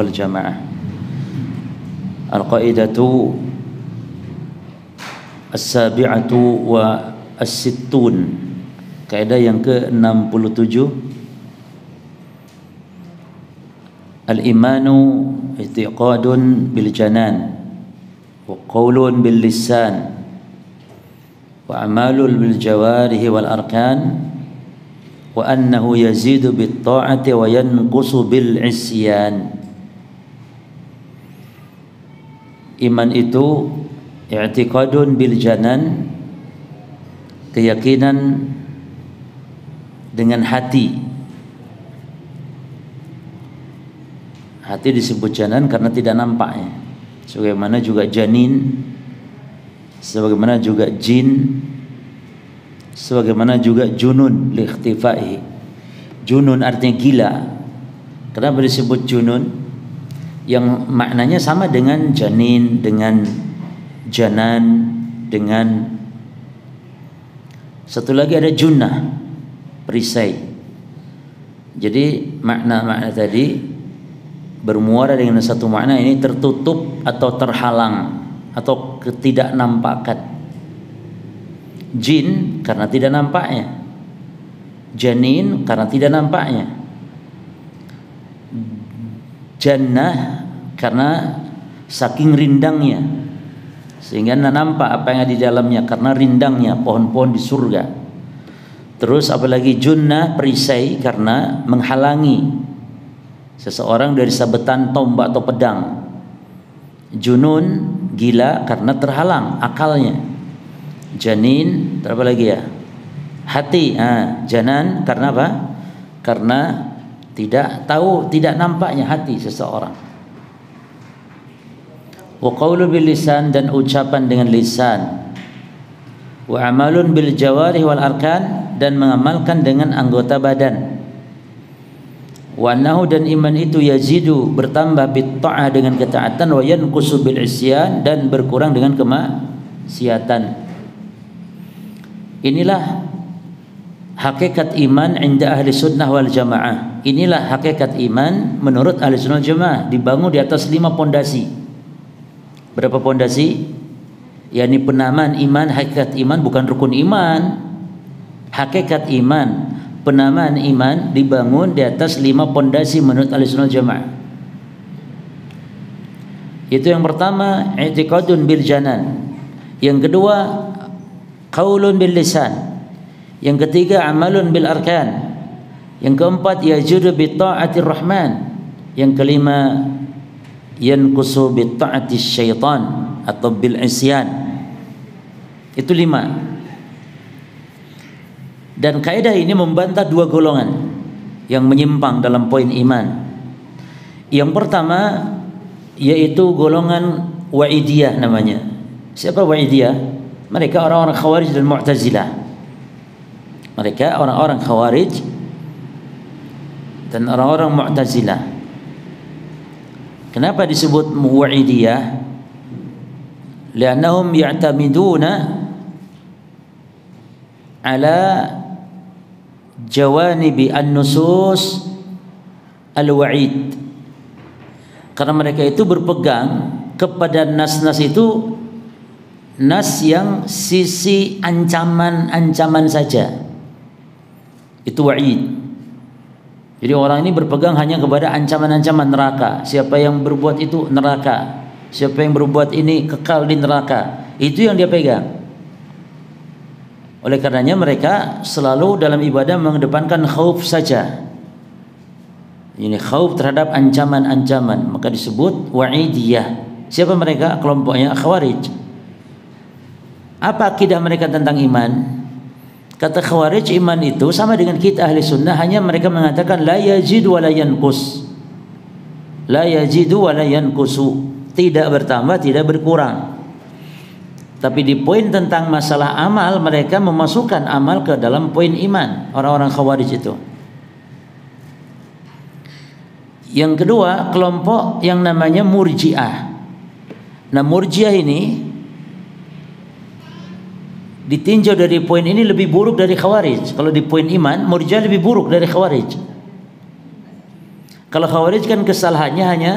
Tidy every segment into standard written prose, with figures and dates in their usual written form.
wal jamaah. Al-qaidatu as-sabi'atu wa as-sittun, kaidah yang ke-67. Al-imanu i'tiqadun bil janan wa qaulun bil lisan wa amalul bil jawarihi wal arkan wa annahu yazidu bit ta'ati wa yanqusu bil isyan. Iman itu i'tiqadun bil janan, keyakinan dengan hati. Hati disebut janan karena tidak nampaknya, sebagaimana juga janin, sebagaimana juga jin, sebagaimana juga junun liikhtifaihi. Junun artinya gila. Kenapa disebut junun? Yang maknanya sama dengan janin, dengan janan, dengan satu lagi ada junnah, perisai. Jadi makna-makna tadi bermuara dengan satu makna, ini tertutup atau terhalang atau ketidaknampakan. Jin karena tidak nampaknya, janin karena tidak nampaknya, jannah karena saking rindangnya sehingga tidak nampak apa yang ada di dalamnya karena rindangnya pohon-pohon di surga. Terus apalagi junnah, perisai, karena menghalangi seseorang dari sabetan tombak atau pedang. Junun, gila, karena terhalang akalnya. Janin, apa lagi ya? Hati. Janan karena apa? Karena tidak tahu, tidak nampaknya hati seseorang. Wa qaulu bil lisan, dan ucapan dengan lisan. Wa amalun bil jawarih wal arkan, dan mengamalkan dengan anggota badan. Wa annahu, dan iman itu yazidu, bertambah bit ta'ah dengan ketaatan, wa yanqusu bil isyan, dan berkurang dengan kemaksiatan. Inilah hakikat iman inda ahli sunnah wal jamaah. Inilah hakikat iman menurut ahli sunnah wal jamaah, dibangun di atas 5 pondasi. Berapa pondasi? yakni penamaan iman, hakikat iman, bukan rukun iman. Hakikat iman, penamaan iman dibangun di atas 5 pondasi menurut Ahlussunnah Jamaah. Itu yang pertama, i'tiqadun bil janan. Yang kedua, qaulun bil lisan. Yang ketiga, amalun bil arkan. Yang keempat, yajudu bi ta'atir rahman. Yang kelima, yanqusu bi ta'atis syaitan atau bil isyan. Itu 5. Dan kaidah ini membantah 2 golongan yang menyimpang dalam poin iman. Yang pertama yaitu golongan Wa'idiyah namanya. Siapa Wa'idiyah? Mereka orang-orang Khawarij dan Mu'tazilah. Mereka orang-orang Khawarij dan orang-orang Mu'tazilah. Kenapa disebut Wa'idiyah? Li'annahum ya'tamiduna ala jawanibi an-nusus al-wa'id. Karena mereka itu berpegang kepada nas-nas itu, nas yang sisi ancaman-ancaman saja, itu wa'id. Jadi orang ini berpegang hanya kepada ancaman-ancaman neraka. Siapa yang berbuat itu neraka, siapa yang berbuat ini kekal di neraka. Itu yang dia pegang. Oleh karenanya mereka selalu dalam ibadah mengedepankan khauf saja. Ini khauf terhadap ancaman-ancaman, maka disebut wa'idiyah. Siapa mereka? Kelompoknya Khawarij. Apa akidah mereka tentang iman? Kata Khawarij, iman itu sama dengan kita ahli sunnah, hanya mereka mengatakan la yazid wa la yanqus. La yazidu wa la yanqusu. Tidak bertambah, tidak berkurang. Tapi di poin tentang masalah amal, mereka memasukkan amal ke dalam poin iman, orang-orang Khawarij itu. Yang kedua, kelompok yang namanya Murji'ah. Nah, Murji'ah ini ditinjau dari poin ini lebih buruk dari Khawarij. Kalau di poin iman, Murji'ah lebih buruk dari Khawarij. Kalau Khawarij kan kesalahannya hanya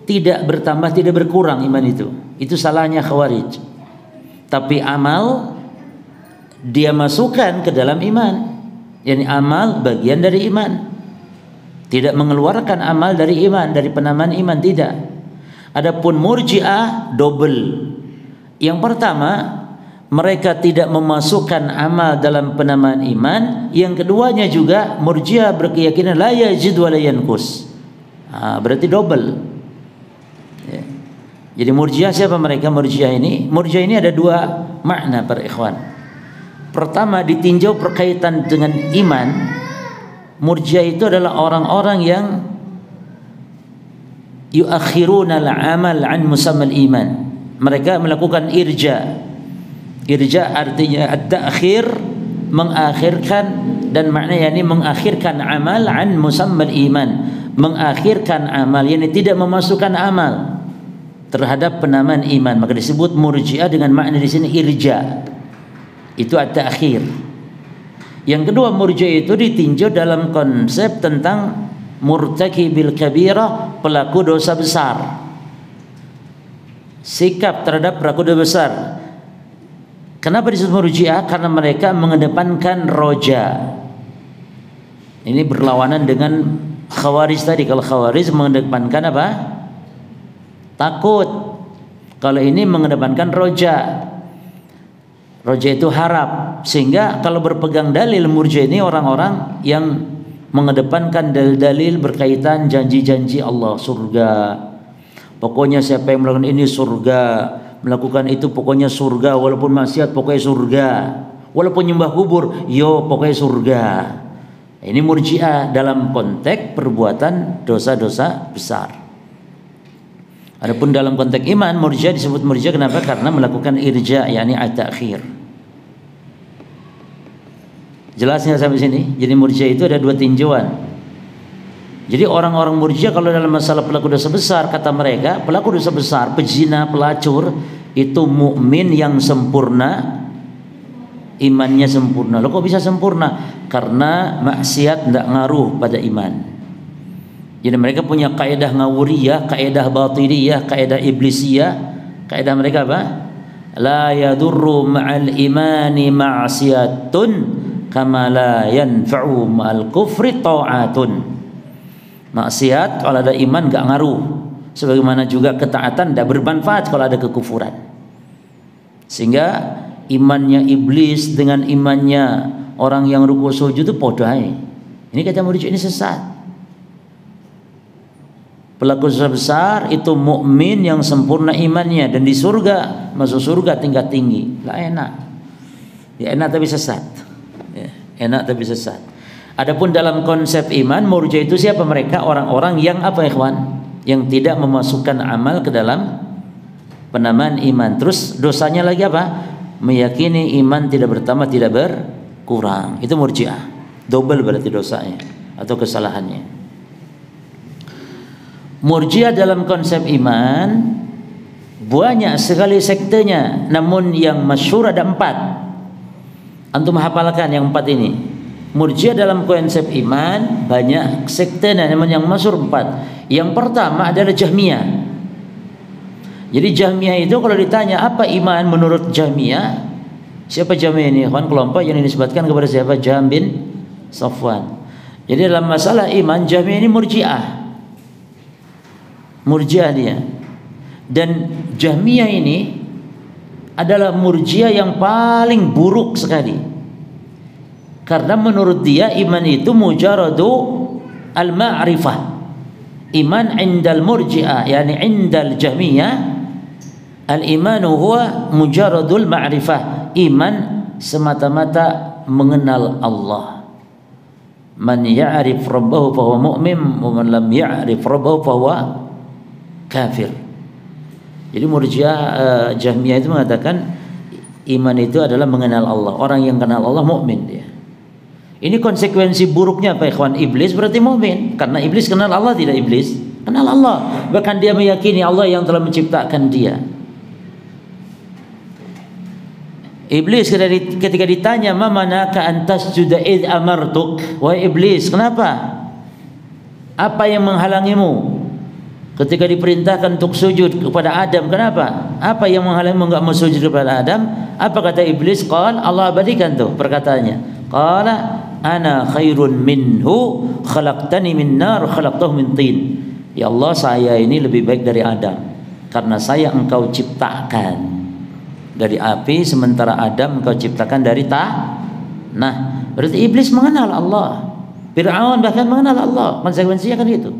tidak bertambah, tidak berkurang iman itu. Itu salahnya Khawarij. Tapi amal dia masukkan ke dalam iman. Yani amal bagian dari iman. Tidak mengeluarkan amal dari iman, dari penamaan iman, tidak. Adapun Murji'ah double. Yang pertama, mereka tidak memasukkan amal dalam penamaan iman. Yang keduanya juga Murji'ah berkeyakinan la yazid wa la yanqus. Berarti double. Ya. Jadi Murji'ah siapa mereka? Murji'ah ini ada dua makna para ikhwan. Pertama, ditinjau berkaitan dengan iman. Murji'ah itu adalah orang-orang yang yuakhiruna al-amal an musammal iman. Mereka melakukan irja. Irja artinya at-ta'khir, mengakhirkan, dan maknanya ini mengakhirkan amal an musammal iman, mengakhirkan amal, yani tidak memasukkan amal terhadap penamaan iman. Maka disebut Murji'ah dengan makna di sini irja. Itu at-ta'khir. Yang kedua, Murji'ah itu ditinjau dalam konsep tentang murtakibil kabirah, pelaku dosa besar. Sikap terhadap pelaku dosa besar. Kenapa disebut Murji'ah? Karena mereka mengedepankan roja. Ini berlawanan dengan Khawarij tadi. Kalau Khawarij mengedepankan apa? Takut. Kalau ini mengedepankan roja. Roja itu harap. Sehingga kalau berpegang dalil, Murji'ah ini orang-orang yang mengedepankan dalil-dalil berkaitan janji-janji Allah, surga. Pokoknya siapa yang melakukan ini surga, melakukan itu pokoknya surga, walaupun maksiat pokoknya surga, walaupun nyembah kubur, yo pokoknya surga. Ini Murji'ah dalam konteks perbuatan dosa-dosa besar. Adapun dalam konteks iman, Murji'ah disebut Murji'ah kenapa? Karena melakukan irja, yakni at-ta'khir. Jelasnya sampai sini. Jadi Murji'ah itu ada dua tinjauan. Jadi orang-orang Murji'ah kalau dalam masalah pelaku dosa besar, kata mereka, pelaku dosa besar, pezina, pelacur, itu mukmin yang sempurna, imannya sempurna. Loh kok bisa sempurna? Karena maksiat tidak ngaruh pada iman. Jadi mereka punya kaidah ngawuriyah, kaidah batiniyah, kaidah iblisiyah. Kaidah mereka apa? La yadurru ma'al imani ma'siyatun kama la yanfa'u ma'al kufri ta'atun. Maksiat kalau ada iman enggak ngaruh. Sebagaimana juga ketaatan tidak bermanfaat kalau ada kekufuran. Sehingga imannya iblis dengan imannya orang yang ruku sujud itu podai. Ini kata Murji'ah ini sesat. Pelaku dosa besar itu mukmin yang sempurna imannya dan di surga, masuk surga tingkat tinggi. Lah enak. Ya enak tapi sesat. Ya, enak tapi sesat. Adapun dalam konsep iman, Murji'ah itu siapa mereka? Orang-orang yang apa ikhwan? Yang tidak memasukkan amal ke dalam penamaan iman. Terus dosanya lagi apa? Meyakini iman tidak bertambah, tidak berkurang. Itu Murji'ah. Double berarti dosanya atau kesalahannya. Murji'ah dalam konsep iman banyak sekali sektenya, namun yang masyhur ada 4. Antum hafalkan yang 4 ini. Murji'ah dalam konsep iman banyak sektenya, namun yang masyhur 4. Yang pertama adalah Jahmiyah. Jadi Jahmiyah itu kalau ditanya apa iman menurut Jahmiyah, siapa Jahmiyah ini? Kelompok yang dinisbatkan kepada siapa? Jahm bin Safwan. Jadi dalam masalah iman, Jahmiyah ini Murji'ah. Murji'ah dia. Dan Jahmiyah ini adalah Murji'ah yang paling buruk sekali. Karena menurut dia iman itu mujaradu al-ma'rifah. Iman indal Murji'ah, yani indal Jahmiyah, al-imanu huwa mujaradul ma'rifah. Iman semata-mata mengenal Allah. Man ya'rif rabbahu fahuwa mu'min, wa man lam ya'rif rabbahu fahuwa kafir. Jadi Murji'ah Jahmiyah itu mengatakan iman itu adalah mengenal Allah. Orang yang kenal Allah mukmin dia. Ini konsekuensi buruknya apa ikhwan? Iblis berarti mukmin. Karena iblis kenal Allah, tidak iblis kenal Allah. Bahkan dia meyakini Allah yang telah menciptakan dia. Iblis ketika ditanya, "Ma manaka an tasjuda id amartuk?" Wahai iblis, kenapa Apa yang menghalangimu ketika diperintahkan untuk sujud kepada Adam? Kenapa? Apa yang menghalangimu enggak mau sujud kepada Adam? Apa kata iblis? Qala, Allah abadikan tuh perkataannya. Qala ana khairun minhu khalaqtani min nar khalaqtahu min tin. Ya Allah, saya ini lebih baik dari Adam karena saya engkau ciptakan dari api, sementara Adam engkau ciptakan dari tanah. Berarti iblis mengenal Allah, Fir'aun bahkan mengenal Allah. Konsekuensinya kan itu.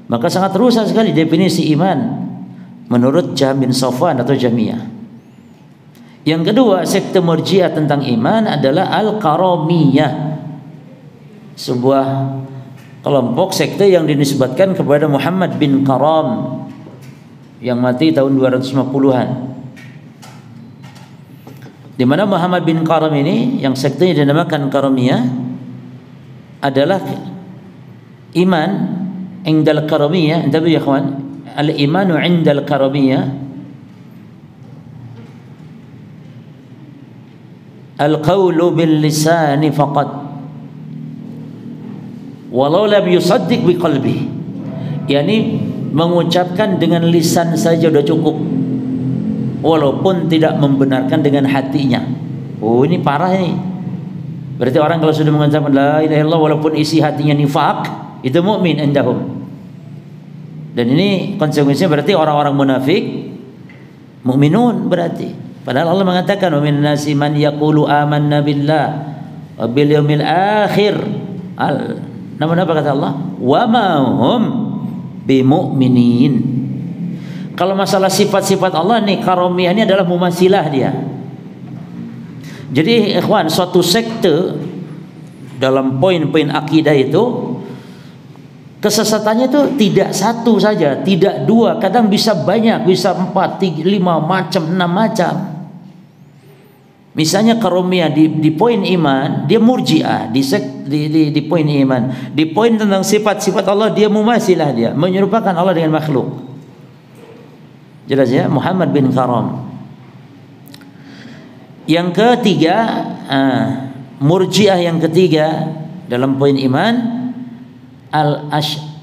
Maka sangat rusak sekali definisi iman menurut Jahm bin Safwan atau Jahmiyah. Yang kedua, sekte Murji'ah tentang iman adalah Al-Karamiyah, sebuah kelompok sekte yang dinisbatkan kepada Muhammad bin Karam yang mati tahun 250-an. Di mana Muhammad bin Karam ini, yang sektenya dinamakan Karamiyah, adalah iman indal Karamiyah. Tapi ya kawan, al-imanu indal Karamiyah al-qawlu bil lisani faqat walau lam yusaddiq bi qalbi. Yani mengucapkan dengan lisan saja sudah cukup, walaupun tidak membenarkan dengan hatinya. Oh, ini parah ini. Berarti orang kalau sudah mengucapkan la ilaha illallah walaupun isi hatinya nifaq, itu mukmin indahum. Dan ini konsekuensinya berarti orang-orang munafik mukminun berarti. Padahal Allah mengatakan wa min nasi man yaqulu amanna billah wa bil yaumil akhir. Namun apa kata Allah? Wa ma hum bimu'minin. Kalau masalah sifat-sifat Allah nih, Karamiyah ini adalah mumasilah dia. Jadi ikhwan, suatu sekte dalam poin-poin akidah itu kesesatannya itu tidak satu saja, tidak dua, kadang bisa banyak, bisa 4, 3, 5 macam, 6 macam. Misalnya Karamiyah di poin iman dia Murji'ah, di poin iman, di poin tentang sifat-sifat Allah dia mumasilah, dia menyerupakan Allah dengan makhluk. Jelas ya, Muhammad bin Karam. Yang ketiga, Murji'ah yang ketiga dalam poin iman, Al-Asy'ariyah,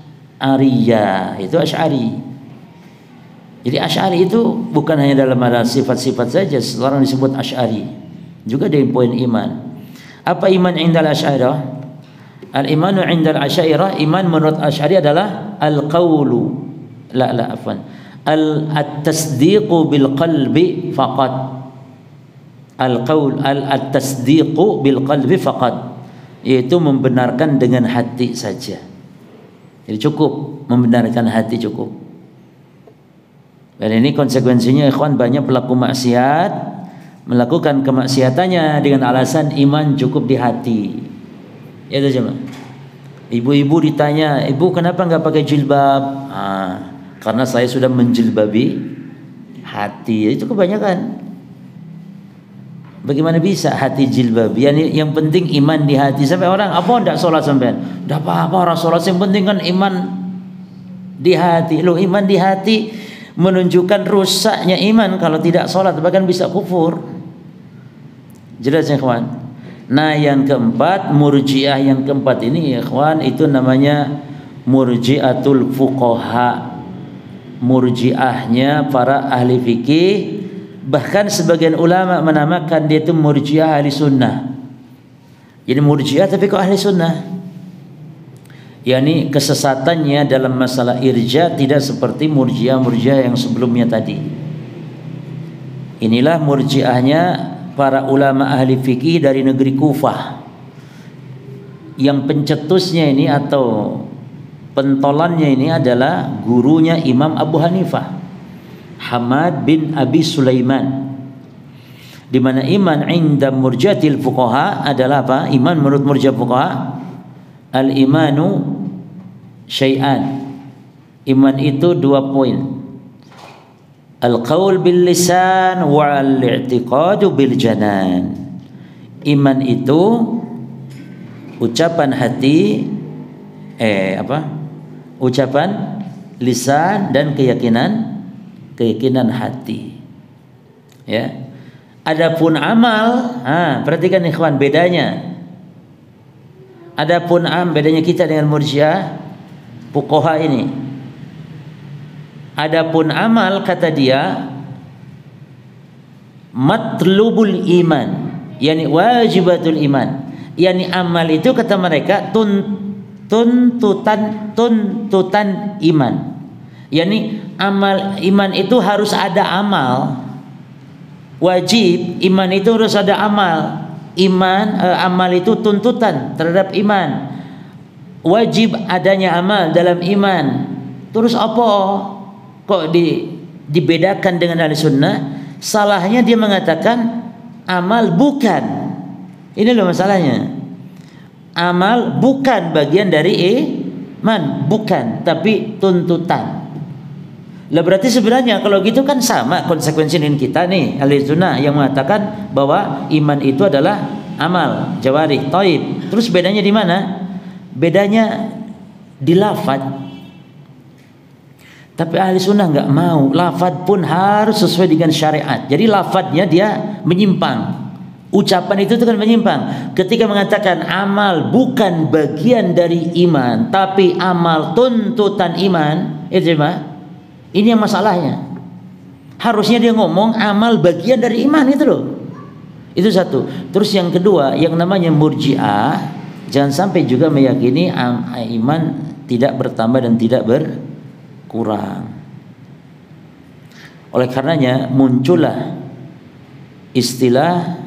itu Asy'ari. Jadi Asy'ari itu bukan hanya dalam ada sifat-sifat saja, seorang disebut Asy'ari, juga dari poin iman. Apa iman indal Asy'ariyah? Al-imanu indal Asy'ariyah, iman menurut Asy'ari adalah al-qawlu, afwan, at-tasdiqu bil qalbi faqat. Al-qaul at-tasdiqu bil qalbi faqat, yaitu membenarkan dengan hati saja. Jadi cukup membenarkan hati, cukup. Dan ini konsekuensinya ikhwan, banyak pelaku maksiat melakukan kemaksiatannya dengan alasan iman cukup di hati. Ya itu cuma. Ibu-ibu ditanya, ibu kenapa nggak pakai jilbab? Karena saya sudah menjilbabi hati. Itu kebanyakan. Bagaimana bisa hati jilbab? Yang penting iman di hati. Sampai orang apa enggak sholat sampean? Enggak apa-apa orang sholat, yang penting kan iman di hati. Loh, iman di hati menunjukkan rusaknya iman kalau tidak sholat, bahkan bisa kufur. Jelas ya kawan. Nah yang keempat, Murji'ah yang keempat ini ya kawan, itu namanya Murji'atul Fuqaha. Murji'ahnya para ahli fikih. Bahkan sebagian ulama menamakan dia itu Murji'ah ahli sunnah. Jadi Murji'ah tapi kok ahli sunnah, yakni kesesatannya dalam masalah irja tidak seperti Murji'ah yang sebelumnya tadi. Inilah Murji'ahnya para ulama ahli fikih dari negeri Kufah. Yang pencetusnya ini atau pentolannya ini adalah gurunya Imam Abu Hanifah, Hamad bin Abi Sulaiman. Di mana iman inda murjiatil fuqaha adalah apa? Iman menurut murjiah fuqaha, al-imanu syai'an. Iman itu 2 poin. Al-qaul bil lisan wa al-i'tiqadu bil janan. Iman itu ucapan hati, ucapan lisan dan keyakinan hati. Ya. Adapun amal, perhatikan ikhwan bedanya. Adapun bedanya kita dengan Murji'ah, fuqaha ini. Adapun amal kata dia matlubul iman, yakni wajibatul iman. Yakni amal itu kata mereka tuntutan iman. Yakni amal iman itu harus ada amal. Wajib iman itu harus ada amal. Amal itu tuntutan terhadap iman. Wajib adanya amal dalam iman. Terus apa kok dibedakan dengan ahli sunnah? Salahnya dia mengatakan amal bukan. Ini loh masalahnya. Amal bukan bagian dari iman, bukan, tapi tuntutan. Lah berarti sebenarnya kalau gitu kan sama konsekuensi dengan kita nih ahli sunnah yang mengatakan bahwa iman itu adalah amal jawarih thaib. Terus bedanya di mana? Bedanya di lafaz. Tapi ahli sunnah nggak mau, lafaz pun harus sesuai dengan syariat. Jadi lafaznya dia menyimpang. Ucapan itu kan menyimpang. Ketika mengatakan amal bukan bagian dari iman, tapi amal tuntutan iman, itu mah ini yang masalahnya. Harusnya dia ngomong amal bagian dari iman itu loh. Itu satu. Terus yang kedua, yang namanya murji'ah, jangan sampai juga meyakini iman tidak bertambah dan tidak berkurang. Oleh karenanya muncullah istilah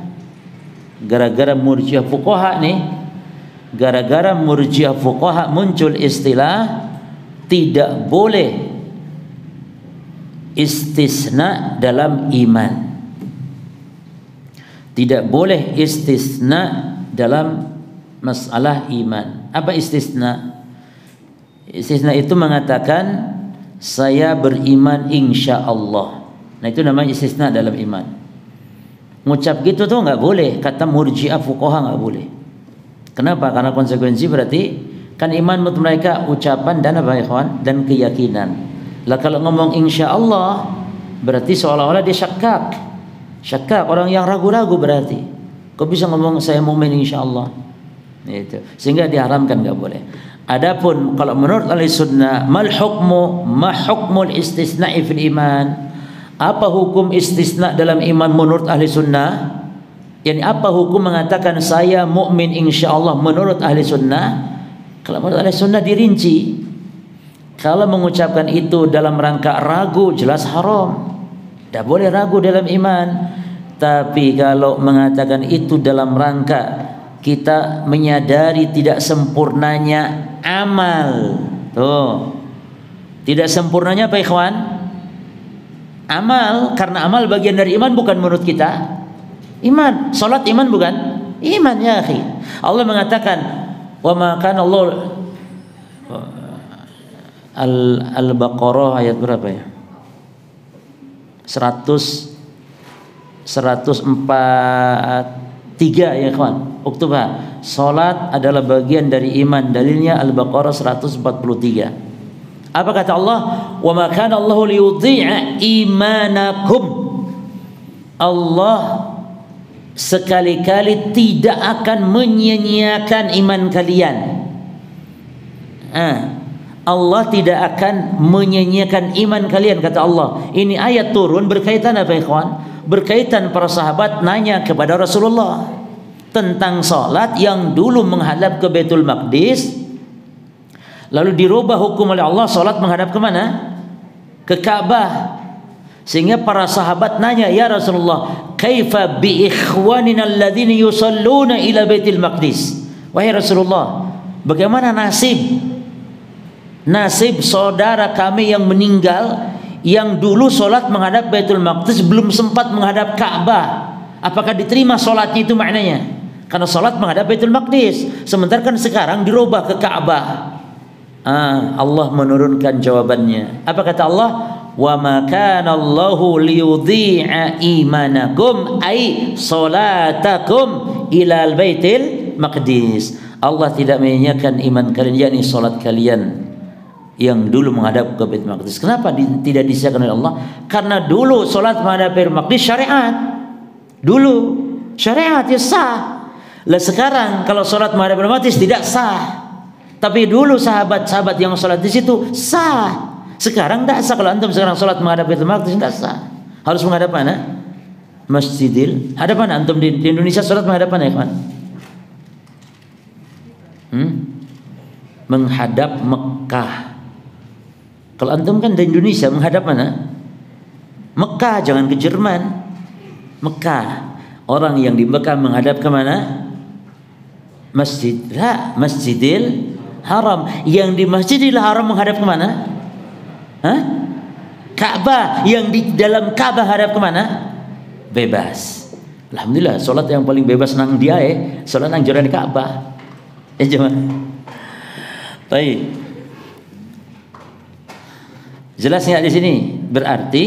gara-gara murji'ah fuqaha nih, gara-gara murji'ah fuqaha muncul istilah tidak boleh istisna dalam iman. Tidak boleh istisna dalam masalah iman. Apa istisna? Istisna itu mengatakan saya beriman insya Allah. Nah itu namanya istisna dalam iman. Ngucap gitu tuh nggak boleh. Kata murji'ah fuqaha nggak boleh. Kenapa? Karena konsekuensi berarti kan iman menurut mereka ucapan dan apa ikhwan? Dan keyakinan. Lah kalau ngomong insya Allah berarti seolah-olah dia syakak orang yang ragu-ragu berarti. Kok bisa ngomong saya mukmin insya Allah? Itu sehingga diharamkan nggak boleh. Adapun kalau menurut ahli sunnah ma hukmul istisna'i fil iman, apa hukum istisna dalam iman menurut ahli sunnah? Yani apa hukum mengatakan saya mukmin insya Allah menurut ahli sunnah? Kalau menurut ahli sunnah dirinci. Kalau mengucapkan itu dalam rangka ragu jelas haram. Tidak boleh ragu dalam iman. Tapi kalau mengatakan itu dalam rangka kita menyadari tidak sempurnanya amal. Tuh. Tidak sempurnanya apa ikhwan? Amal, karena amal bagian dari iman bukan menurut kita. Iman, salat iman bukan? Iman ya akhi. Allah mengatakan wa ma kana Allah Al-Baqarah ayat berapa ya? 143 ya kawan. Uktubah. Salat adalah bagian dari iman. Dalilnya Al-Baqarah 143. Apa kata Allah? Wa ma kana Allahu liyudhi'a imanakum. Allah sekali-kali tidak akan menyia-nyiakan iman kalian. Allah tidak akan menyia-nyiakan iman kalian kata Allah. Ini ayat turun berkaitan apa ikhwan? Berkaitan para sahabat nanya kepada Rasulullah tentang salat yang dulu menghadap ke Baitul Maqdis, lalu dirubah hukum oleh Allah salat menghadap ke mana? Ke Ka'bah. Sehingga para sahabat nanya, ya Rasulullah, kaifa bi ikhwanina alladzina yusalluna ila Baitul Maqdis? Wahai Rasulullah, bagaimana nasib saudara kami yang meninggal yang dulu solat menghadap Baitul Maqdis belum sempat menghadap Ka'bah? Apakah diterima solatnya? Itu maknanya. Karena solat menghadap Baitul Maqdis, sementara kan sekarang dirubah ke Ka'bah. Allah menurunkan jawabannya. Apa kata Allah? Wa ma kana Allahu liyudhi'a imanakum ay salatakum ilal Baitul Maqdis. Allah tidak menyanyiakan iman kalian, yakni salat kalian yang dulu menghadap ke Baitul Maqdis. Kenapa tidak disiapkan oleh Allah? Karena dulu solat menghadap Baitul Maqdis syariat. Dulu syariat ya sah. Lah sekarang kalau solat menghadap Baitul Maqdis tidak sah. Tapi dulu sahabat-sahabat yang sholat di situ sah. Sekarang tidak sah. Kalau antum sekarang sholat menghadap Baitul Maqdis tidak sah. Harus menghadap mana? Masjidil. Hadap mana antum di Indonesia sholat menghadap mana ya kawan? Menghadap Mekah. Kalau antum kan di Indonesia menghadap mana? Mekah, jangan ke Jerman. Mekah. Orang yang di Mekah menghadap ke mana? Masjid. La, Masjidil Haram. Yang di Masjidil Haram menghadap ke mana? Hah? Ka'bah. Yang di dalam Ka'bah hadap ke mana? Bebas. Alhamdulillah, solat yang paling bebas nang dia solat nang jalan Ka'bah. Jemaah. Baik. Jelas nggak di sini? Berarti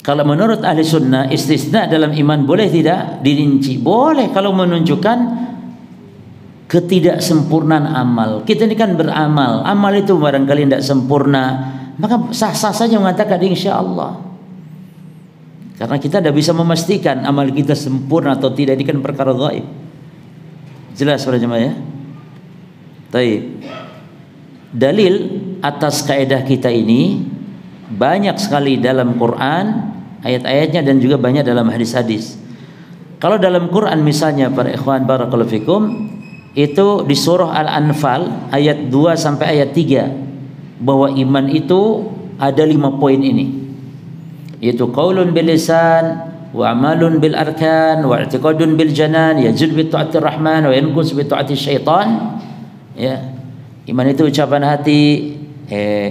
kalau menurut ahli sunnah istisna dalam iman boleh tidak? Dirinci. Boleh kalau menunjukkan ketidaksempurnaan amal. Kita ini kan beramal. Amal itu barangkali tidak sempurna, maka sah-sah saja mengatakan insyaallah. Karena kita tidak bisa memastikan amal kita sempurna atau tidak. Ini kan perkara gaib. Jelas para jemaah ya? Baik. Dalil atas kaidah kita ini banyak sekali dalam Quran, ayat-ayatnya, dan juga banyak dalam hadis-hadis. Kalau dalam Quran misalnya para ikhwan barakallahu fikum, itu di surah Al-Anfal ayat 2 sampai ayat 3 bahwa iman itu ada 5 poin ini, yaitu qaulun bil lisan wa amalun bil arkan wa i'tiqadun bil janan yazid bi ta'atir rahman wa yanqus bi ta'atis syaitan. Ya, iman itu ucapan hati,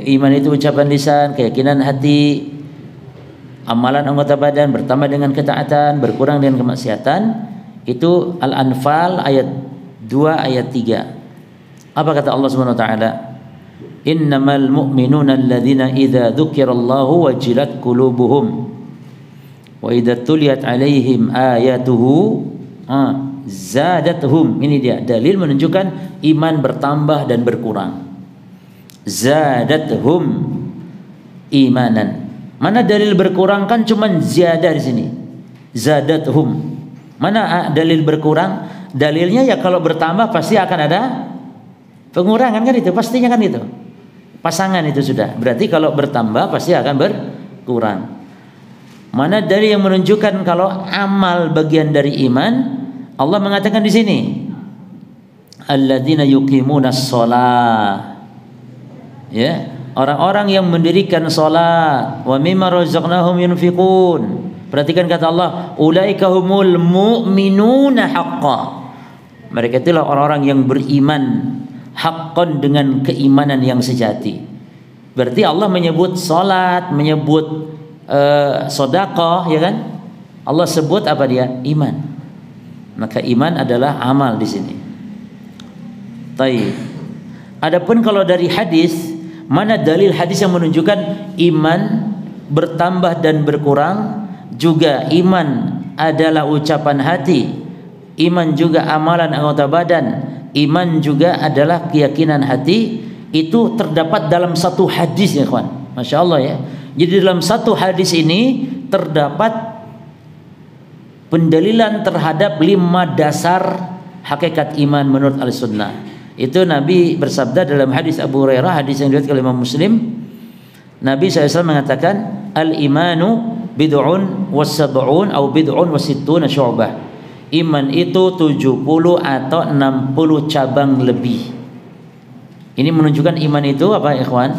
iman itu ucapan lisan, keyakinan hati, amalan anggota badan, bertambah dengan ketaatan, berkurang dengan kemaksiatan. Itu Al-Anfal ayat 2 ayat 3. Apa kata Allah Subhanahu wa taala? Innamal mu'minuna alladzina idza dzukirallahu wajilat qulubuhum wa idza tuliyat alaihim ayatuhu zadatuhum. Ini dia dalil menunjukkan iman bertambah dan berkurang. Zadatuhum imanan. Mana dalil berkurang? Kan cuman ziyadah di sini. Zadatuhum. Mana dalil berkurang? Dalilnya ya kalau bertambah pasti akan ada pengurangan, kan itu pastinya, kan itu pasangan itu sudah. Berarti kalau bertambah pasti akan berkurang. Mana dalil yang menunjukkan kalau amal bagian dari iman? Allah mengatakan di sini, alladzina yuqimunas shalah. Ya, orang-orang yang mendirikan salat, wa mimma razaqnahum yunfiqun. Perhatikan kata Allah, ulaika humul mu'minuna haqqan. Mereka itulah orang-orang yang beriman haqqan, dengan keimanan yang sejati. Berarti Allah menyebut salat, menyebut sedekah, ya kan? Allah sebut apa dia? Iman. Maka iman adalah amal di sini. Taib. Adapun kalau dari hadis, mana dalil hadis yang menunjukkan iman bertambah dan berkurang? Juga iman adalah ucapan hati, iman juga amalan anggota badan, iman juga adalah keyakinan hati. Itu terdapat dalam satu hadis ya kawan. Masya Allah ya. Jadi dalam satu hadis ini terdapat pendalilan terhadap 5 dasar hakikat iman menurut Al-Sunnah. Itu Nabi bersabda dalam hadis Abu Hurairah, hadis yang diriwayatkan oleh Imam Muslim. Nabi SAW mengatakan, al-imanu bid'un was-sab'un atau bid'un was-sittuna syu'bah. Iman itu 70 atau 60 cabang lebih. Ini menunjukkan iman itu apa ikhwan?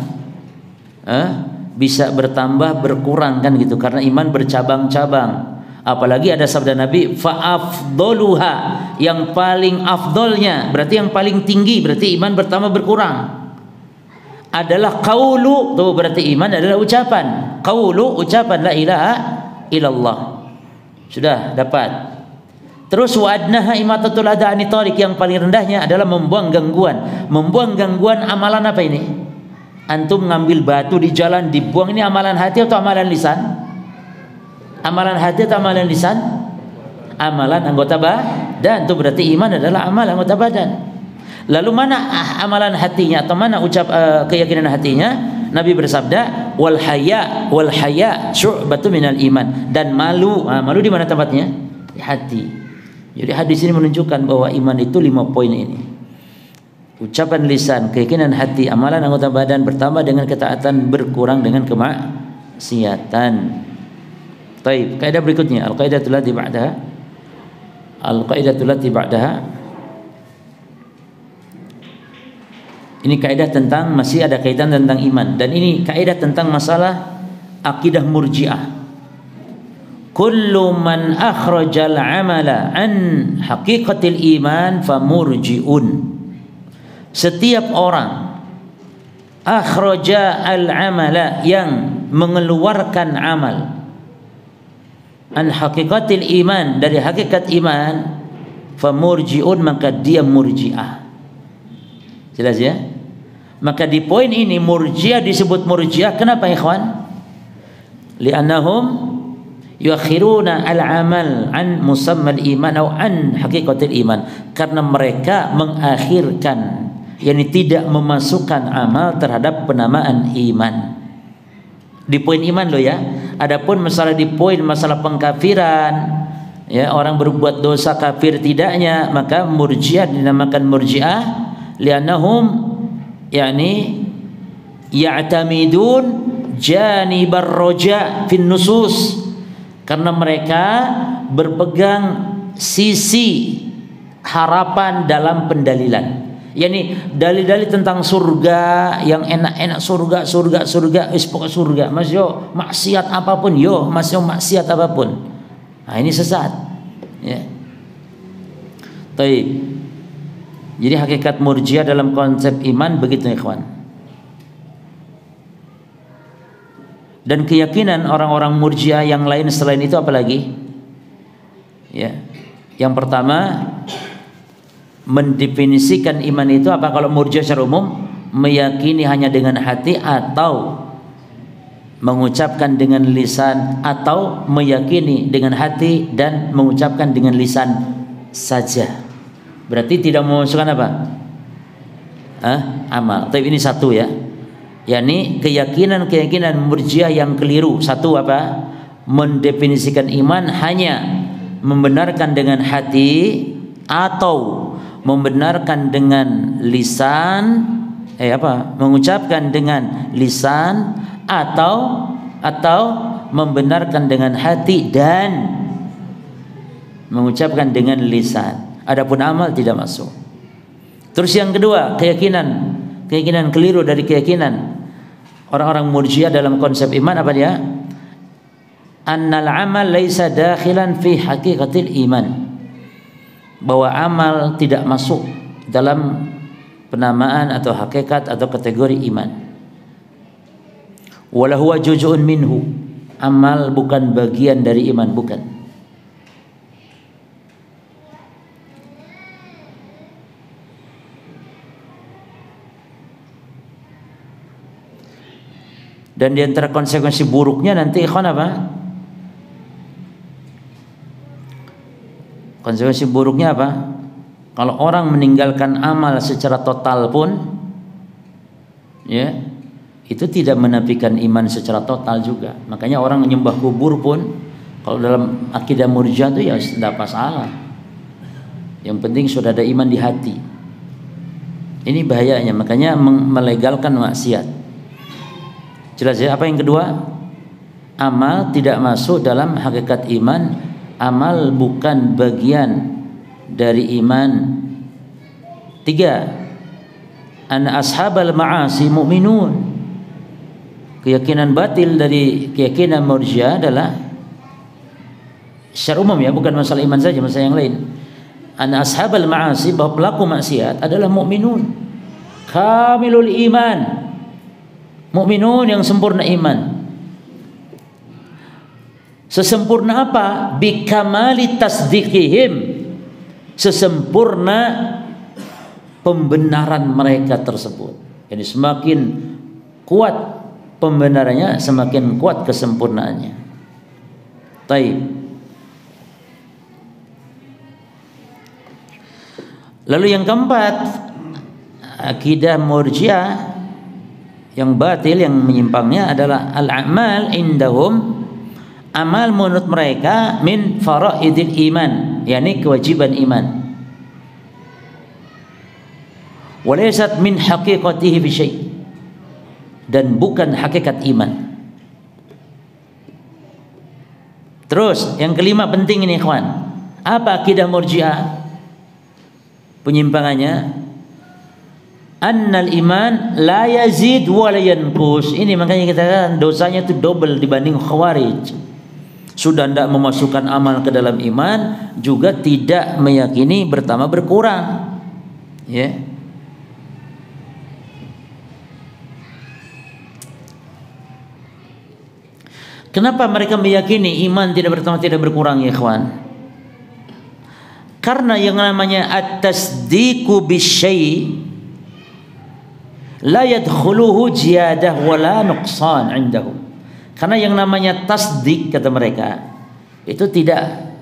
Bisa bertambah berkurang kan gitu, karena iman bercabang-cabang. Apalagi ada sabda Nabi, fa'afdoluha, yang paling afdolnya, berarti yang paling tinggi, berarti iman bertambah berkurang, adalah qaulu. Tuh berarti iman adalah ucapan. Qaulu, ucapan la ilaha illallah. Sudah dapat. Terus wa'adnaha imatatul adha ani tariq, yang paling rendahnya adalah membuang gangguan. Membuang gangguan amalan apa ini? Antum ngambil batu di jalan dibuang, ini amalan hati atau amalan lisan? Amalan hati atau amalan lisan? Amalan anggota badan. Itu berarti iman adalah amal anggota badan. Lalu mana amalan hatinya atau mana keyakinan hatinya? Nabi bersabda, wal haya syu'batun minal iman. Dan malu, malu di mana tempatnya? Di hati. Jadi hadis ini menunjukkan bahwa iman itu 5 poin ini. ucapan lisan, keyakinan hati, amalan anggota badan bertambah dengan ketaatan, berkurang dengan kemaksiatan. Baik, kaidah berikutnya, al-qaidatul lati ba'daha. Al-qaidatul lati ba'daha. Ini kaidah tentang, masih ada kaitan tentang iman, dan ini kaidah tentang masalah akidah Murji'ah. Kullu man akhrajal amala an haqiqatil iman famurji'un. Setiap orang akhraja al-amala, yang mengeluarkan amal, an haqiqatil iman, dari hakikat iman, famurji'un, maka dia murji'ah. Jelas ya? Maka di poin ini Murji'ah disebut Murji'ah. Kenapa ikhwan? Li'annahum yuakhiruna al-amal an musammal iman atau an haqiqatil iman, karena mereka mengakhirkan, yakni tidak memasukkan amal terhadap penamaan iman. Di poin iman loh ya. Adapun masalah di poin masalah pengkafiran, ya, orang berbuat dosa kafir tidaknya, maka Murji'ah dinamakan Murji'ah li'annahum yakni ya'tamidun janibar roja fin nusus, karena mereka berpegang sisi harapan dalam pendalilan, yakni dalil-dalil tentang surga yang enak-enak, surga, pokok surga, mas yo maksiat apapun, yo mas yo maksiat apapun. Nah, ini sesat. Ya. Baik. Jadi hakikat Murji'ah dalam konsep iman begitu ikhwan. Dan keyakinan orang-orang Murji'ah yang lain selain itu apalagi? Ya. Yang pertama, mendefinisikan iman itu apa? Kalau Murji'ah secara umum meyakini hanya dengan hati, atau mengucapkan dengan lisan, atau meyakini dengan hati dan mengucapkan dengan lisan saja. Berarti tidak memasukkan apa? Amal. Tapi ini satu ya. yakni keyakinan Murji'ah yang keliru. Satu apa? Mendefinisikan iman hanya membenarkan dengan hati atau membenarkan dengan lisan, mengucapkan dengan lisan atau membenarkan dengan hati dan mengucapkan dengan lisan. Adapun amal tidak masuk. Terus yang kedua, keyakinan keliru dari keyakinan orang-orang Murji'ah dalam konsep iman apa dia? Annal amal laisa dakhilan fi haqiqatil iman. Bahwa amal tidak masuk dalam penamaan atau hakikat atau kategori iman. Wala huwa juz'un minhu. Amal bukan bagian dari iman, bukan. Dan di antara konsekuensi buruknya nanti ikhwan apa? Konsekuensi buruknya apa? Kalau orang meninggalkan amal secara total pun, ya, itu tidak menafikan iman secara total juga. Makanya orang menyembah kubur pun, kalau dalam akidah Murji'ah itu ya tidak masalah. Yang penting sudah ada iman di hati. Ini bahayanya. Makanya melegalkan maksiat. Jelas ya. Apa yang kedua? Amal tidak masuk dalam hakikat iman. Amal bukan bagian dari iman. 3. Anna ashabal ma'asi mu'minun. Keyakinan batil dari keyakinan Murji'ah adalah secara umum ya, bukan masalah iman saja, masalah yang lain. Anna ashabal ma'asi, bahwa pelaku maksiat adalah mu'minun kamilul iman, mu'minun yang sempurna iman. Sesempurna apa? Bikamali tasdiqihim, sesempurna pembenaran mereka tersebut. Jadi semakin kuat pembenarannya, semakin kuat kesempurnaannya. Taib. Lalu yang keempat, akidah Murji'ah yang batil, yang menyimpangnya adalah al-a'mal indahum, amal menurut mereka min faraidil iman, yakni kewajiban iman. walaysat min haqiqatihi fi syai', dan bukan hakikat iman. Terus yang kelima penting ini ikhwan, apa akidah Murji'ah? Penyimpangannya, annal iman la yazid wa la yanqus. Ini makanya kita katakan dosanya itu double dibanding Khawarij. Sudah tidak memasukkan amal ke dalam iman, juga tidak meyakini bertambah berkurang. Ya. Kenapa mereka meyakini iman tidak bertambah tidak berkurang ya ikhwan? Karena yang namanya at-tasdiqu bisyai' la yadkhuluhu ziyadah wala nuqsan 'indahum. Karena yang namanya tasdik, kata mereka, itu tidak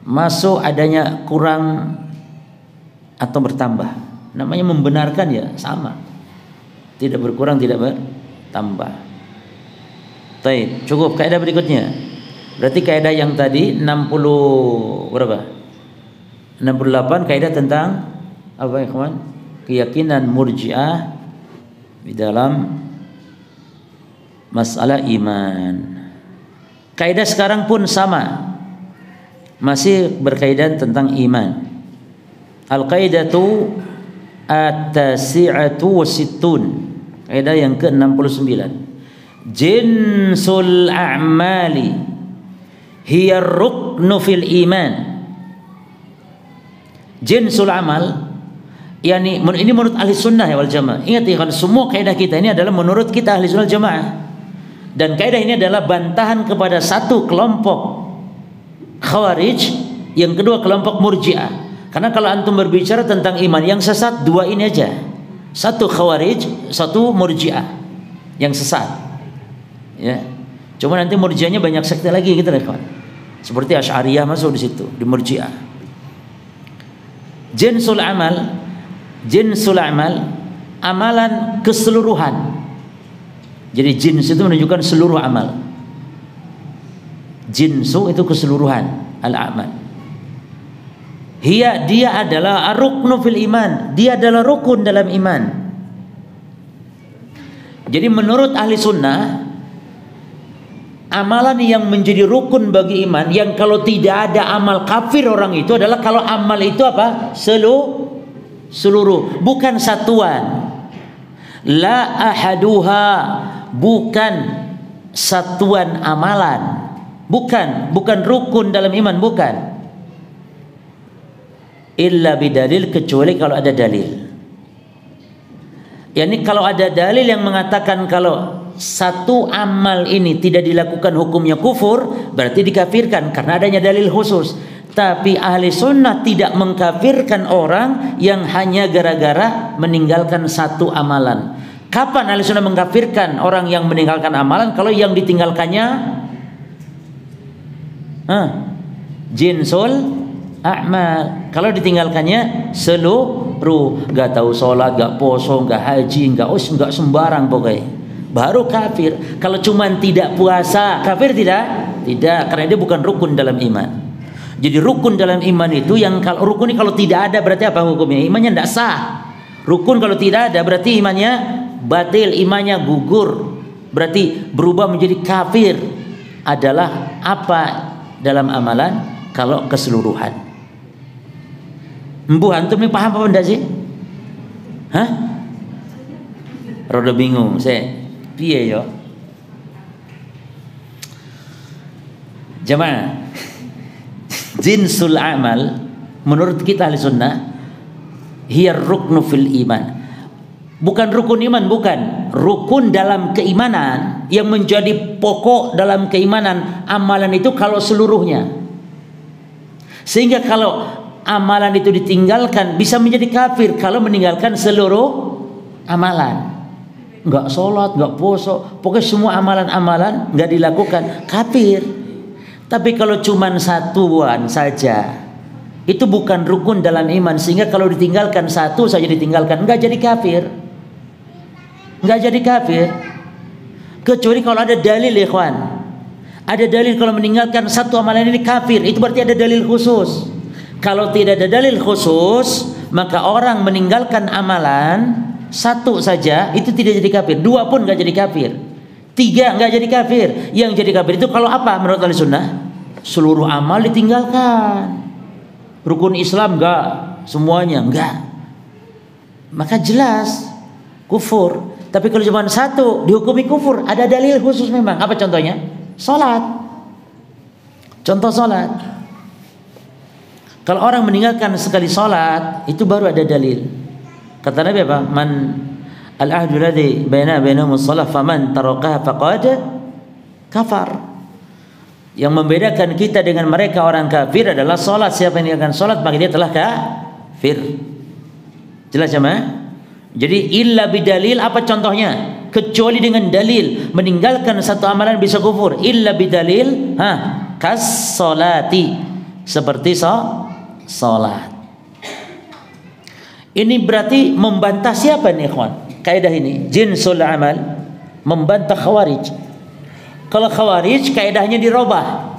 masuk adanya kurang atau bertambah. Namanya membenarkan ya sama. Tidak berkurang, tidak bertambah. Baik, cukup. Kaidah berikutnya. Berarti kaidah yang tadi 60 berapa? 68 kaidah tentang apa ya, kawan? Keyakinan Murji'ah di dalam masalah iman. Kaidah sekarang pun sama. Masih berkaitan tentang iman. Al-qaidatu at-tasi'atu wasittun. Kaidah yang ke-69. Jinsul a'mali hiya ruknu fil iman. Jinsul amal, yani ini menurut ahli sunnah wal jamaah. Ingat ya kan, semua kaidah kita ini adalah menurut kita ahli sunnah wal jamaah. Dan kaidah ini adalah bantahan kepada satu kelompok Khawarij, yang kedua kelompok Murji'ah. Karena kalau antum berbicara tentang iman, yang sesat dua ini aja. Satu Khawarij, satu Murji'ah yang sesat. Ya, cuma nanti Murji'ahnya banyak sekte lagi gitu lah kawan. Seperti Asy'ariyah masuk di situ, di Murji'ah. Jinsul amal, amalan keseluruhan. Jadi jins itu menunjukkan seluruh amal. Jinsu itu keseluruhan al-amal. Dia adalah ruknu fil iman. Dia adalah rukun dalam iman. Jadi menurut ahli sunnah, amalan yang menjadi rukun bagi iman, yang kalau tidak ada amal kafir orang itu adalah kalau amal itu apa? Seluruh, bukan satuan. La ahaduha, bukan satuan amalan. Bukan rukun dalam iman, bukan. Illa bidalil, kecuali kalau ada dalil. Yani kalau ada dalil yang mengatakan kalau satu amal ini tidak dilakukan hukumnya kufur, berarti dikafirkan karena adanya dalil khusus. Tapi ahli sunnah tidak mengkafirkan orang yang hanya gara-gara meninggalkan satu amalan. Kapan ahli sunnah mengkafirkan orang yang meninggalkan amalan? Kalau yang ditinggalkannya jinsul a'mal. Kalau ditinggalkannya seluruh, gak tahu sholat, gak poso, gak haji, gak sembarang pokoknya, baru kafir. Kalau cuman tidak puasa, kafir tidak? Tidak, karena dia bukan rukun dalam iman. Jadi rukun dalam iman itu yang kalau rukun ini kalau tidak ada berarti apa hukumnya? Imannya tidak sah. Rukun kalau tidak ada berarti imannya batil, imannya gugur. Berarti berubah menjadi kafir. Adalah apa dalam amalan kalau keseluruhan. Embuh antum ini paham apa enggak sih? Hah? Rada bingung saya. Piye yo? Jamaah, jinsul amal menurut kita ahli sunnah hiya ruknu fil iman. Bukan rukun iman, bukan. Rukun dalam keimanan, yang menjadi pokok dalam keimanan. Amalan itu kalau seluruhnya. Sehingga kalau amalan itu ditinggalkan bisa menjadi kafir kalau meninggalkan seluruh amalan. Enggak sholat, enggak puasa, pokoknya semua amalan-amalan enggak dilakukan, kafir. Tapi kalau cuman satuan saja, itu bukan rukun dalam iman. Sehingga kalau ditinggalkan satu saja ditinggalkan, enggak jadi kafir. Enggak jadi kafir. Kecuali kalau ada dalil, ikhwan. Ada dalil kalau meninggalkan satu amalan ini kafir, itu berarti ada dalil khusus. Kalau tidak ada dalil khusus, maka orang meninggalkan amalan satu saja itu tidak jadi kafir, dua pun nggak jadi kafir, tiga nggak jadi kafir. Yang jadi kafir itu kalau apa menurut ahli sunnah? Seluruh amal ditinggalkan. Rukun Islam nggak, semuanya nggak, maka jelas kufur. Tapi kalau cuma satu dihukumi kufur, ada dalil khusus memang. Apa contohnya? Salat. Contoh salat. Kalau orang meninggalkan sekali salat, itu baru ada dalil. Kata Nabi apa? Man al-ahdu ladzi bainahum as-salah faman tarakaha faqad kafar. Yang membedakan kita dengan mereka orang kafir adalah salat. Siapa yang meninggalkan salat maka dia telah kafir. Jelas jemaah? Jadi illa bidalil, apa contohnya? Kecuali dengan dalil. Meninggalkan satu amalan bisa kufur. Illa bidalil, kas salati, seperti salat. Ini berarti membantah siapa nih ikhwan? Kaidah ini jinsul amal, membantah khawarij. Kalau khawarij kaidahnya dirubah.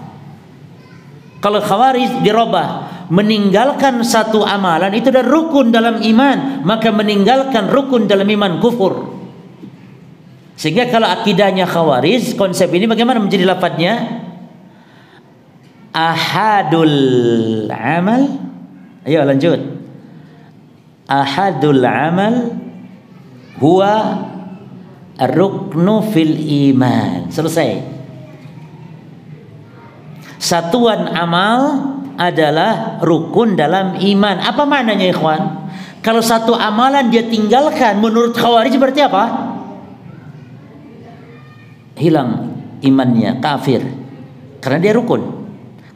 Kalau khawarij dirubah, meninggalkan satu amalan itu adalah rukun dalam iman, maka meninggalkan rukun dalam iman kufur. Sehingga kalau akidahnya khawarij, konsep ini bagaimana menjadi lafadznya? Ahadul amal. Ayo lanjut. Ahadul amal huwa ar-ruknu fil iman. Selesai. Satuan amal adalah rukun dalam iman. Apa maknanya ikhwan? Kalau satu amalan dia tinggalkan, menurut khawarij berarti apa? Hilang imannya, kafir. Karena dia rukun.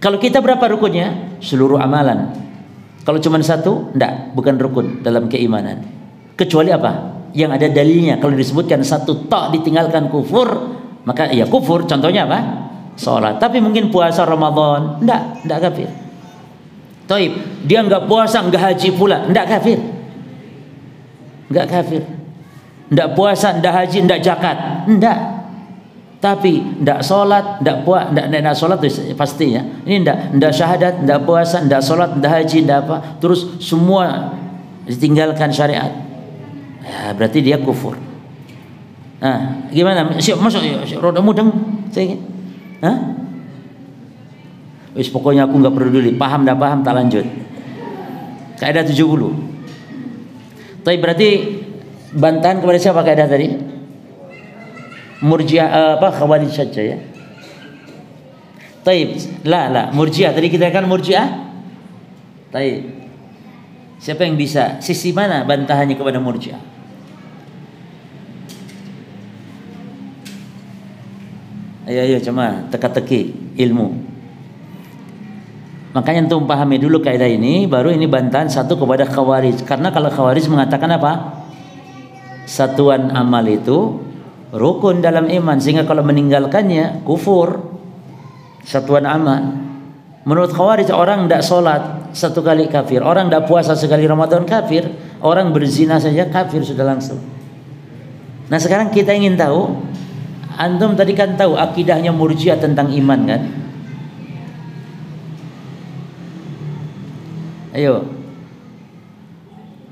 Kalau kita berapa rukunnya? Seluruh amalan. Kalau cuma satu, enggak, bukan rukun dalam keimanan. Kecuali apa? Yang ada dalilnya. Kalau disebutkan satu tok ditinggalkan kufur, maka ya kufur. Contohnya apa? Salat. Tapi mungkin puasa Ramadan, enggak kafir. Taib, dia enggak puasa, enggak haji pula, enggak kafir. Enggak kafir. Enggak puasa, enggak haji, enggak zakat, enggak. Tapi enggak salat, enggak salat pastinya. Ini enggak syahadat, enggak puasa, enggak salat, enggak haji, enggak apa. Terus semua ditinggalkan syariat. Ya, berarti dia kufur. Nah, gimana? Masuk roda mudeng saya. Wis pokoknya aku nggak peduli, paham dah paham tak lanjut. Kaidah 70. Tapi berarti bantahan kepada siapa kaidah tadi? Murji'ah Khawarij saja ya. Taib, Murji'ah tadi kita kan Murji'ah. Taib. Siapa yang bisa? Sisi mana bantahannya kepada Murji'ah? Ayo cuma teka-teki ilmu. Makanya untuk memahami dulu kaidah ini, baru ini bantahan satu kepada khawarij. Karena kalau khawarij mengatakan apa? Satuan amal itu rukun dalam iman, sehingga kalau meninggalkannya kufur. Satuan amal. Menurut khawarij, orang tidak sholat satu kali kafir, orang tidak puasa sekali Ramadan kafir, orang berzina saja kafir sudah langsung. Nah sekarang kita ingin tahu, antum tadi kan tahu akidahnya Murji'ah tentang iman kan? Ayo.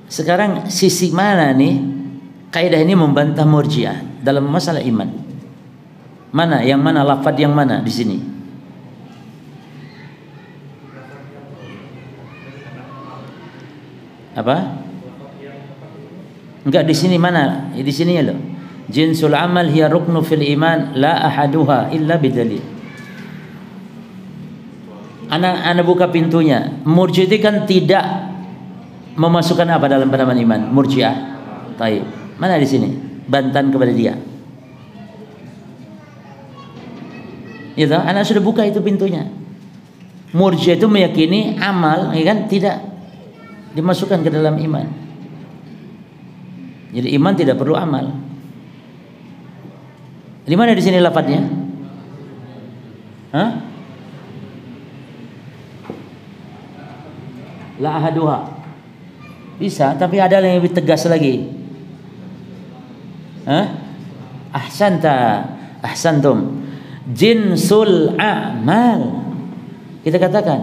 Sekarang sisi mana nih kaidah ini membantah Murji'ah dalam masalah iman? Mana? Yang mana? Lafaz yang mana di sini? Apa? Enggak di sini mana? Di sini ya loh. Jinsul amal hiya ruknu fil iman la ahaduha illa bidalil. Anak buka pintunya. Murji'ah itu kan tidak memasukkan apa dalam penamaan iman? Murji'ah. Taib. Mana di sini? Bantahan kepada dia. Itu anak sudah buka itu pintunya. Murji'ah itu meyakini amal, ya kan, tidak dimasukkan ke dalam iman. Jadi iman tidak perlu amal. Di mana di sini lafadznya? La ahaduha. Bisa, tapi ada yang lebih tegas lagi. Ahsantum. Jinsul a'mal. Kita katakan.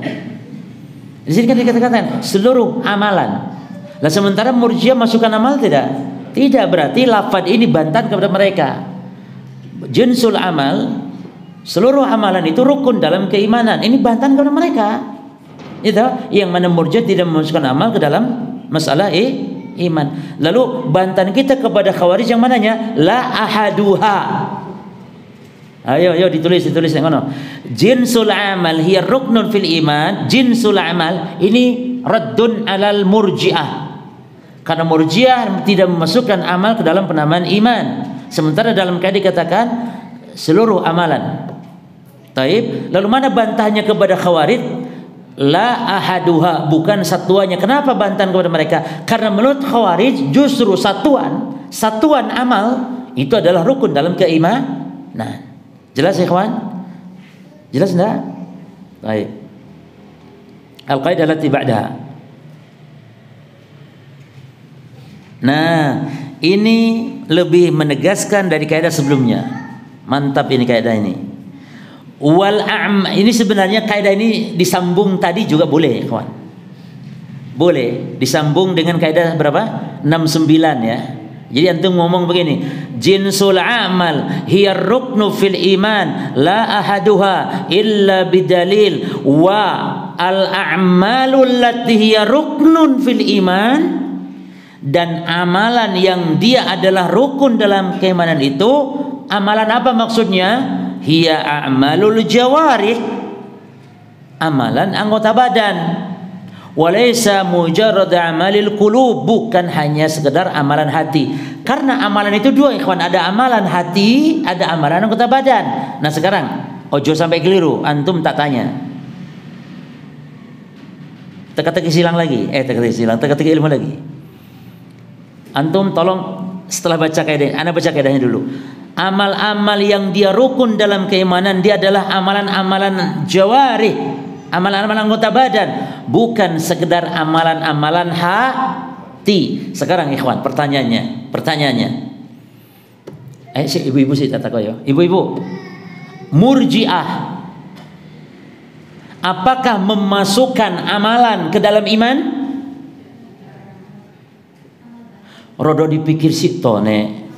Di sini kan dikatakan seluruh amalan. Lah sementara Murji'ah masukkan amal tidak? Tidak, berarti lafaz ini bantahan kepada mereka. Jinsul amal, seluruh amalan itu rukun dalam keimanan. Ini bantahan kepada mereka. Itu yang mana Murji'ah tidak memasukkan amal ke dalam masalah iman. Lalu bantahan kita kepada Khawarij yang mananya? La ahaduha. Ayo ditulis yang mana? Jinsul amal hiya ruknun fil iman. Jinsul amal ini raddun alal Murji'ah. Karena Murji'ah tidak memasukkan amal ke dalam penamaan iman. Sementara dalam kaidah dikatakan seluruh amalan. Taib. Lalu mana bantahannya kepada Khawarij? La ahaduha, bukan satuannya. Kenapa bantahan kepada mereka? Karena menurut Khawarij justru satuan amal itu adalah rukun dalam keimanan. Jelas ya kawan? Jelas enggak? Baik. Al-qaidah allati ba'daha. Nah, ini lebih menegaskan dari kaidah sebelumnya. Mantap ini kaidah ini. Ini sebenarnya kaidah ini disambung tadi juga boleh, kawan. Boleh disambung dengan kaidah berapa? 69 ya. Jadi antum ngomong begini, jinsul amal hiya ruknu fil iman la ahaduha illa bidalil wa al a'malu allati hiya ruknun fil iman, dan amalan yang dia adalah rukun dalam keimanan itu, amalan apa maksudnya? Hiya a'malul jawarih, amalan anggota badan. Walaysa mujarrad amalil qulub, bukan hanya sekedar amalan hati. Karena amalan itu dua, ikhwan, ada amalan hati, ada amalan anggota badan. Nah sekarang ojo sampai keliru, antum tak tanya. Teka-teki silang lagi, teka-teki ilmu lagi. Antum tolong setelah baca kaidah, ana baca kaidahnya dulu. Amal-amal yang dia rukun dalam keimanan, dia adalah amalan-amalan jawarih, amalan-amalan anggota badan, bukan sekedar amalan-amalan hati. Sekarang ikhwan, pertanyaannya, si ibu-ibu sih tata koyo, ibu-ibu, Murji'ah apakah memasukkan amalan ke dalam iman? Rodo dipikir sih nek.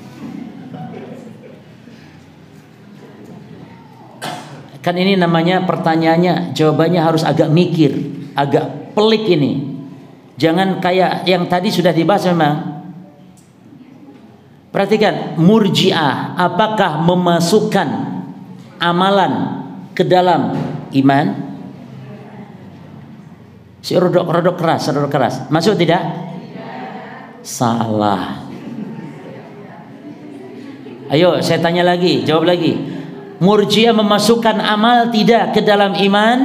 Kan ini namanya pertanyaannya, jawabannya harus agak mikir, agak pelik ini. Jangan kayak yang tadi sudah dibahas memang. Perhatikan, Murji'ah apakah memasukkan amalan ke dalam iman? Si rodok keras. Masuk tidak? Salah. Ayo saya tanya lagi, jawab lagi. Murji'ah memasukkan amal tidak ke dalam iman?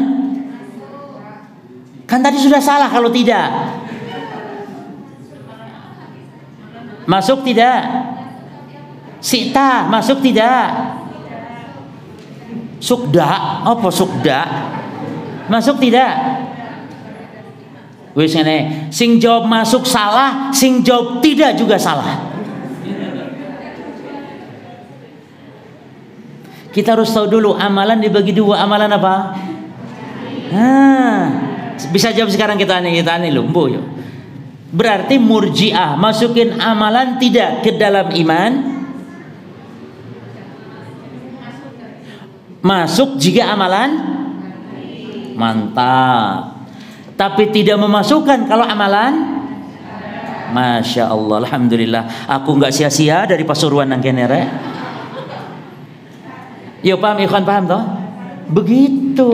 Kan tadi sudah salah kalau tidak. Masuk tidak? Sita masuk tidak? Sukda, apa sukda? Masuk tidak? Wis ngene, sing jawab masuk salah, sing jawab tidak juga salah. Kita harus tahu dulu amalan dibagi dua, amalan apa? Bisa jawab sekarang kita nih lumpuh yuk. Berarti Murji'ah masukin amalan tidak ke dalam iman? Masuk jika amalan? Mantap. Tapi tidak memasukkan kalau amalan? Masya Allah, alhamdulillah. Aku nggak sia-sia dari Pasuruan nang kene rek. Yo paham ikhwan, paham toh? Begitu.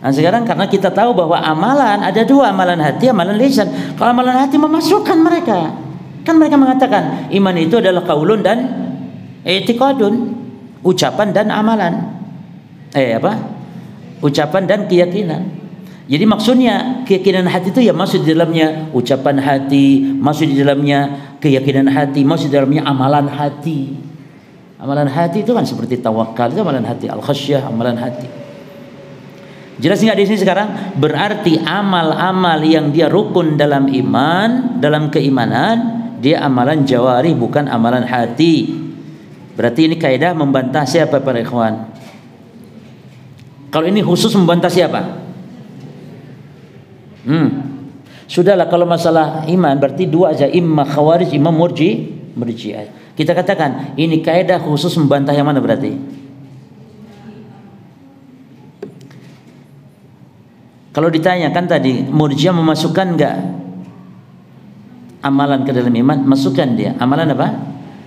Nah sekarang karena kita tahu bahwa amalan ada dua, amalan hati, amalan lisan. Kalau amalan hati memasukkan mereka, kan mereka mengatakan iman itu adalah qaulun dan i'tiqadun, ucapan dan amalan. Ucapan dan keyakinan. Jadi maksudnya keyakinan hati itu ya masuk di dalamnya ucapan hati, masuk di dalamnya keyakinan hati, masuk di dalamnya amalan hati. Amalan hati itu kan seperti tawakal, itu amalan hati, al-khasyah, amalan hati. Jelas nggak di sini sekarang? Berarti amal-amal yang dia rukun dalam iman, dalam keimanan, dia amalan jawari, bukan amalan hati. Berarti ini kaidah membantah siapa para ikhwan? Kalau ini khusus membantah siapa? Sudahlah, kalau masalah iman berarti dua aja, imma khawarij, imma murji'ah. Kita katakan ini kaidah khusus membantah yang mana berarti? Kalau ditanyakan tadi murji'ah memasukkan enggak amalan ke dalam iman? Masukkan dia. Amalan apa?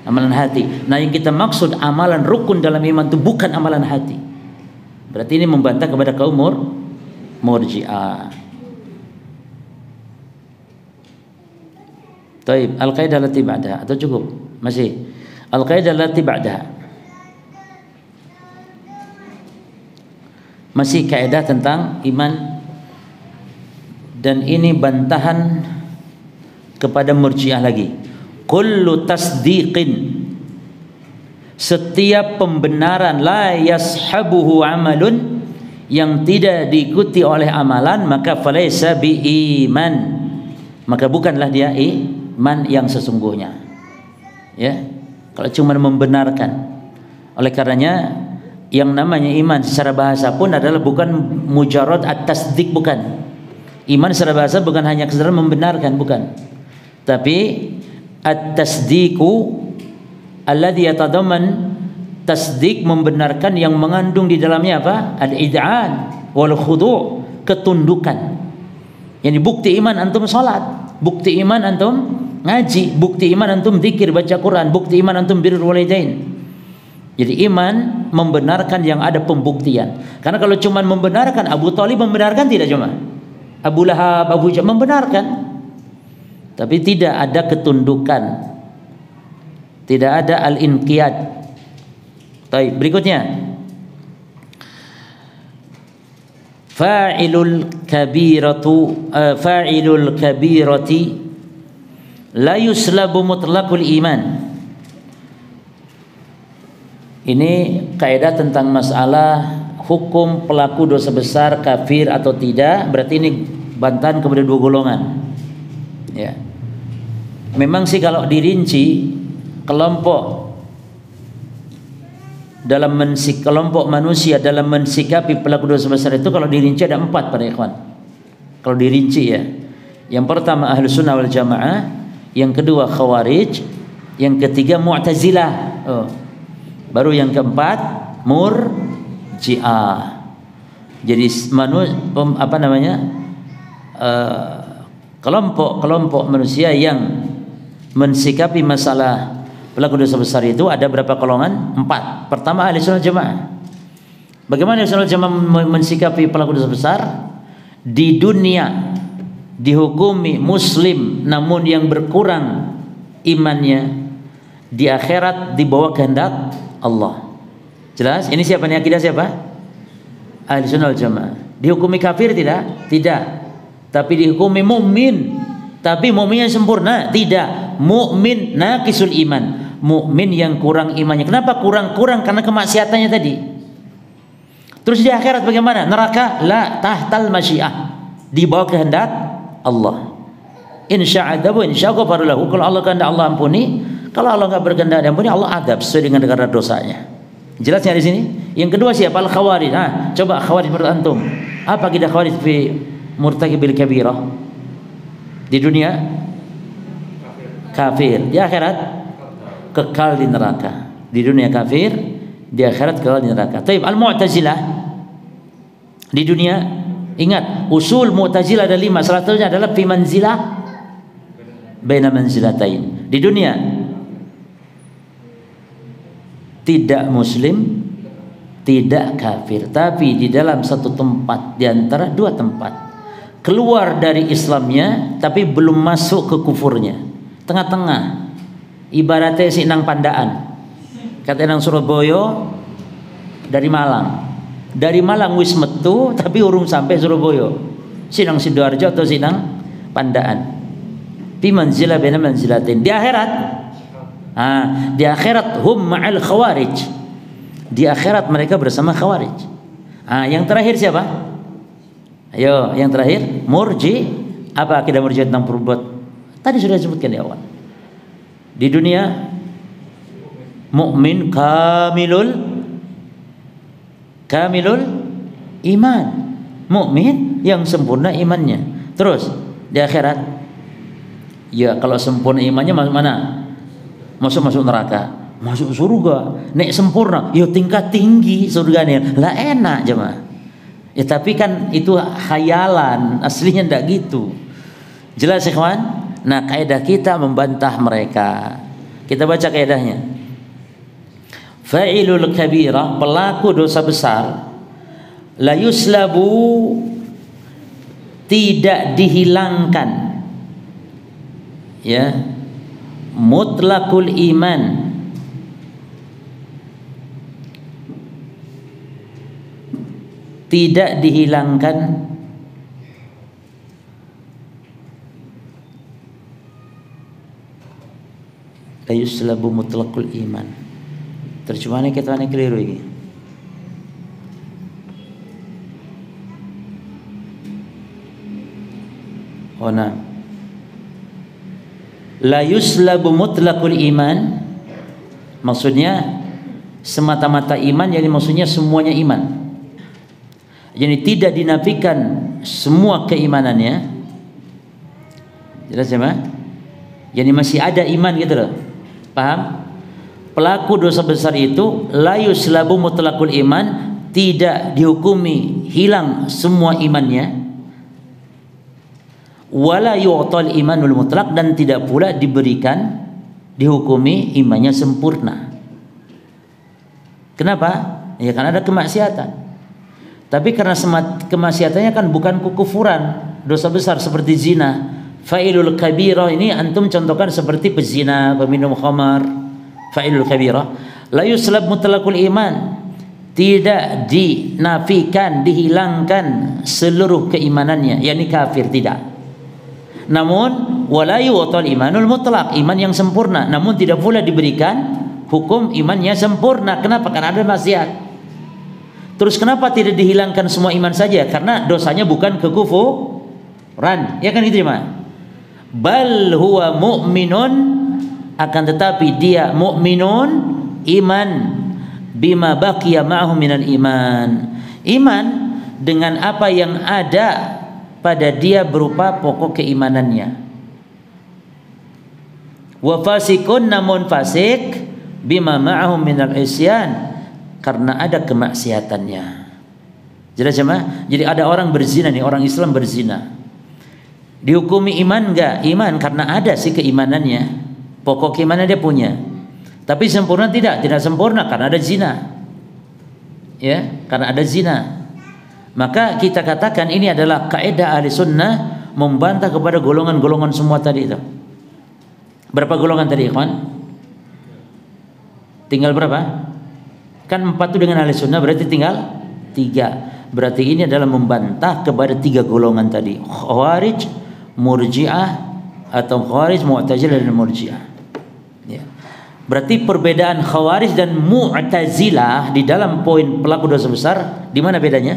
Amalan hati. Nah, yang kita maksud amalan rukun dalam iman itu bukan amalan hati. Berarti ini membantah kepada kaum murji'ah. Taib, al-qaidah allati ba'daha atau cukup? Masih. Al-qaidah allati ba'daha. Masih kaidah tentang iman, dan ini bantahan kepada murji'ah lagi. Kullu tasdiqin, setiap pembenaran, la yashabuhu amalun, yang tidak diikuti oleh amalan, maka falaysa bi iman, maka bukanlah dia iman yang sesungguhnya. Ya, kalau cuma membenarkan. Oleh karenanya yang namanya iman secara bahasa pun adalah bukan mujarrad at-tasdiq, bukan. Iman secara bahasa bukan hanya sekedar membenarkan, bukan. Tapi at-tasdiqu alladhi yatadamman, tasdiq membenarkan yang mengandung di dalamnya apa? Al-id'an wal khudu', ketundukan. Yani bukti iman antum salat, bukti iman antum ngaji, bukti iman antum zikir baca Quran, bukti iman antum birrul walidain. Jadi iman membenarkan yang ada pembuktian. Karena kalau cuma membenarkan, Abu Thalib membenarkan tidak, cuma Abu Lahab, Abu Jahal membenarkan, tapi tidak ada ketundukan, tidak ada al-inqiyad. Baik, berikutnya fa'ilul kabirati la yuslabu mutlaqul iman. Ini kaidah tentang masalah hukum pelaku dosa besar kafir atau tidak. Berarti ini bantahan kepada dua golongan. Ya. Memang sih kalau dirinci kelompok manusia dalam mensikapi pelaku dosa besar itu, kalau dirinci ada 4 para ikhwan. Kalau dirinci ya, yang pertama Ahlus Sunnah wal Jamaah, yang kedua Khawarij, yang ketiga Mu'tazilah, baru yang keempat Murji'ah. Jadi kelompok manusia yang mensikapi masalah pelaku dosa besar itu ada berapa golongan? 4. Pertama Ahli Sunnah Jamaah. Bagaimana Ahli Sunnah Jamaah mensikapi pelaku dosa besar? Di dunia dihukumi muslim namun yang berkurang imannya, di akhirat di bawah kehendak Allah. Jelas? Ini siapa nih, akidah siapa? Ahli Sunnah Jamaah. Dihukumi kafir tidak? Tidak. Tapi dihukumi mukmin. Tapi mukmin yang sempurna? Tidak. Mukmin naqisul iman, mukmin yang kurang imannya. Kenapa kurang? Karena kemaksiatannya tadi. Terus di akhirat bagaimana? Neraka? La tahtal masyiah, di bawah kehendak Allah. Insya'adabu insya'ghafar lahu. Kalau Allah kehendak Allah ampuni, kalau Allah enggak berkehendak ampuni, Allah adab sesuai dengan kadar dosanya. Jelasnya di sini. Yang kedua siapa? Al-Khawarij. Coba Khawarij menurut antum. Apa akidah Khawarij fi murtakibil kabirah? Di dunia kafir, di akhirat kekal di neraka. Di dunia kafir, di akhirat kekal di neraka. Taib, Al-Mu'tazilah di dunia, ingat usul Mu'tazilah ada 5. Salah satunya adalah fi manzilah baina manzilatain. Di dunia tidak muslim, tidak kafir, tapi di dalam satu tempat, di antara 2 tempat, keluar dari Islamnya tapi belum masuk ke kufurnya, tengah-tengah. Ibaratnya si nang pandaan, kata nang Surabaya dari Malang wis metu tapi urung sampai Surabaya, si nang Sidoarjo atau si nang pandaan. Fi manzilah baina manzilatin. Di akhirat, di akhirat hum ma'al khawarij, di akhirat mereka bersama khawarij. Yang terakhir siapa? Ayo, yang terakhir murji. Apa akidah murji tentang perbuat? Tadi sudah disebutkan di awal. Di dunia mukmin kamilul iman, mukmin yang sempurna imannya. Terus di akhirat? Ya kalau sempurna imannya masuk mana? Masuk neraka, masuk surga. Nek sempurna, yo tingkat tinggi surganya. Lah enak jemaah. Ya tapi kan itu khayalan, aslinya ndak gitu. Jelas ya kawan? Nah kaidah kita membantah mereka. Kita baca kaidahnya. Fa'ilul kabirah, pelaku dosa besar, la yuslabu, tidak dihilangkan, ya, mutlakul iman, tidak dihilangkan la yuslabu mutlakul iman. Terjemahannya kita ini keliru ini. Oh nah, la yuslabu mutlaqul iman, maksudnya semata-mata iman, jadi maksudnya semuanya iman. Jadi tidak dinafikan semua keimanannya. Jelas ya, Pak? Jadi masih ada iman gitu loh. Paham? Pelaku dosa besar itu la yuslabu mutlaqul iman, tidak dihukumi hilang semua imannya, wala yu'tal imanul mutlaq, dan tidak pula dihukumi imannya sempurna. Kenapa? Ya karena ada kemaksiatan. Tapi karena kemaksiatannya kan bukan kekufuran, dosa besar seperti zina. Fa'ilul kabirah ini antum contohkan seperti pezina, peminum khamar. Fa'ilul kabirah la yuslab mutlaqul iman, tidak dinafikan, dihilangkan seluruh keimanannya, yakni kafir, tidak. Namun wala yu'tal imanul mutlaq, iman yang sempurna, namun tidak pula diberikan hukum imannya sempurna. Kenapa? Karena ada maksiat. Terus kenapa tidak dihilangkan semua iman saja? Karena dosanya bukan kekufuran, ya kan itu ya, bal huwa mu'minun, akan tetapi dia mukminun, iman, bima baqiya ma'ahu minal iman, iman dengan apa yang ada pada dia berupa pokok keimanannya. Wa fasikun, namun fasik, bima ma'ahu minal isyan, karena ada kemaksiatannya. Jelas jemaah? Jadi ada orang berzina nih, orang Islam berzina, dihukumi iman enggak? Iman karena ada sih keimanannya, pokok keimanan dia punya. Tapi sempurna tidak sempurna karena ada zina. Ya, karena ada zina. Maka kita katakan ini adalah kaidah ahli sunnah membantah kepada golongan-golongan semua tadi itu. Berapa golongan tadi, ikhwan? Tinggal berapa? Kan 4 itu dengan ahli sunnah, berarti tinggal 3. Berarti ini adalah membantah kepada 3 golongan tadi. Khawarij, Murji'ah, atau Khawarij, Mu'tazilah dan Murji'ah. Ya. Berarti perbedaan Khawarij dan Mu'tazilah di dalam poin pelaku dosa besar, di mana bedanya?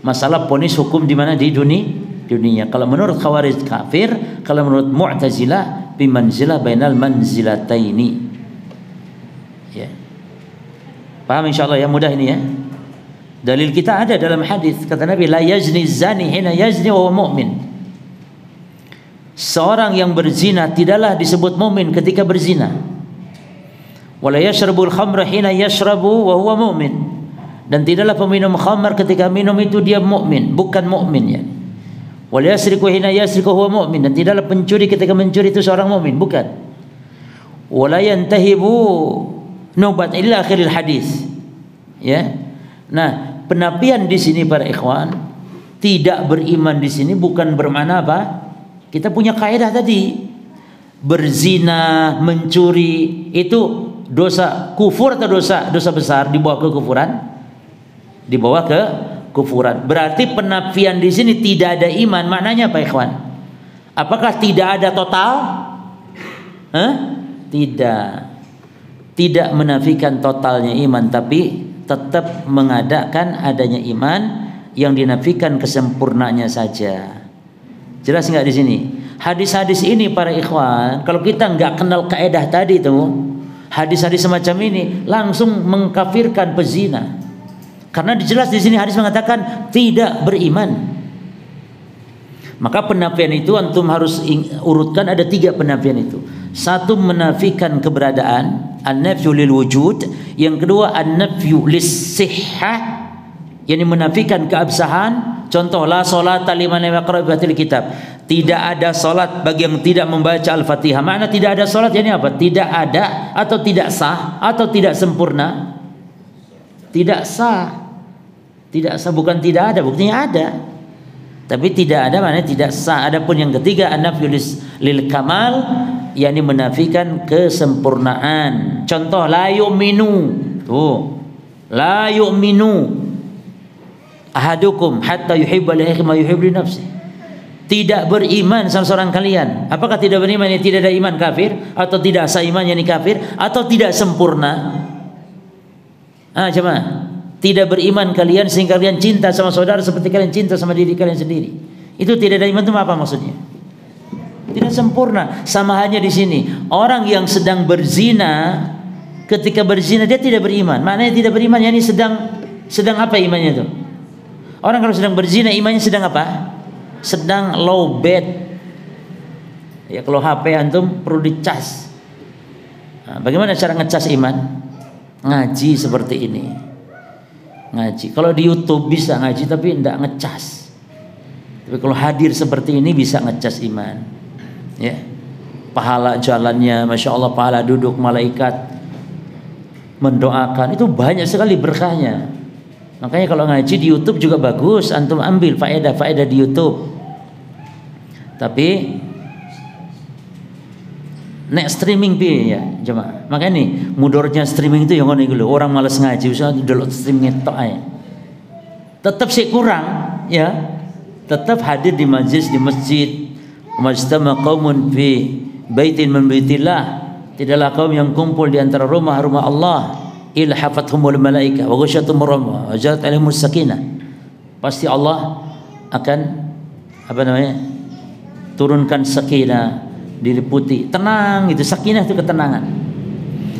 Masalah ponis hukum di mana? Di dunia. Kalau menurut Khawarij kafir, kalau menurut Mu'tazilah bimanzilah bainal manzilataini. Ya. Paham insyaallah ya, mudah ini ya. Dalil kita ada dalam hadis, kata Nabi, la yazni zani hina yazni wa huwa mu'min. Seorang yang berzina tidaklah disebut mukmin ketika berzina. Wala yashrabul khamra hina yashrabu wa huwa mu'min. Dan tidaklah peminum khamar ketika minum itu dia mukmin, bukan mukmin ya. Wala yasriku hina yasriku huwa mu'min, dan tidaklah pencuri ketika mencuri itu seorang mukmin, bukan. Wala yantahibu nubat ila akhiril hadis. Ya. Nah, penafian di sini para ikhwan, tidak beriman di sini bukan bermakna apa? Kita punya kaidah tadi, berzina, mencuri itu dosa kufur atau dosa besar di bawah kekufuran? Di bawah kekufuran. Berarti penafian di sini tidak ada iman. Maknanya apa, ikhwan? Apakah tidak ada total? Tidak. Tidak menafikan totalnya iman, tapi tetap mengadakan adanya iman yang dinafikan kesempurnaannya saja. Jelas nggak di sini? Hadis-hadis ini para ikhwan, kalau kita nggak kenal kaidah tadi itu, hadis-hadis semacam ini langsung mengkafirkan pezina. Karena jelas di sini hadis mengatakan tidak beriman. Maka penafian itu antum harus urutkan, ada 3 penafian itu. Satu, menafikan keberadaan, an-nafyu lil wujud. Yang kedua, an-nafyu lis sihhah, yakni menafikan keabsahan. Contoh, la salata liman lam yaqra bi kitab. Tidak ada salat bagi yang tidak membaca Al-Fatihah. Makna tidak ada salat yakni apa? Tidak ada atau tidak sah atau tidak sempurna? Tidak sah. Tidak sah, bukan tidak ada, buktinya ada. Tapi tidak ada maknanya tidak sah. Adapun yang ketiga, an-nafyu lil kamal, yakni menafikan kesempurnaan. Contoh, la yu'minu. Tuh. La yu'minu ahadukum hatta yuhibba li akhihi ma yuhibbu li nafsihi. Tidak beriman salah seorang kalian. Apakah tidak beriman yang tidak ada iman, kafir? Atau tidak sah iman yang kafir? Atau tidak sempurna? Coba. Tidak beriman kalian sehingga kalian cinta sama saudara seperti kalian cinta sama diri kalian sendiri. Itu tidak ada iman itu apa maksudnya? Tidak sempurna. Sama hanya di sini. Orang yang sedang berzina, ketika berzina dia tidak beriman. Maknanya tidak beriman, yakni sedang apa imannya itu? Orang kalau sedang berzina imannya sedang apa? Sedang low bed. Ya, kalau HP antum perlu dicas. Bagaimana cara ngecas iman? Ngaji seperti ini. Ngaji. Kalau di YouTube bisa ngaji tapi tidak ngecas. Tapi kalau hadir seperti ini bisa ngecas iman. Ya. Pahala jalannya, masya Allah, pahala duduk malaikat mendoakan, itu banyak sekali berkahnya. Makanya kalau ngaji di YouTube juga bagus, antum ambil faedah-faedah di YouTube. Tapi nek streaming piye ya, jemaah. Makanya nih, mudorotnya streaming itu yang ngono iku lho, orang malas ngaji usah download streaming tok ae. Tetap sih kurang, ya. Tetap hadir di majlis di masjid. Majtama qaumun fi baitin min baitillah. Tidaklah kaum yang kumpul di antara rumah-rumah Allah illa hafathumul malaika wa ghasyatumur rahmah wa jalat alaihimus sakinah. Pasti Allah akan turunkan sakinah, diliputi tenang, itu sakinah itu ketenangan.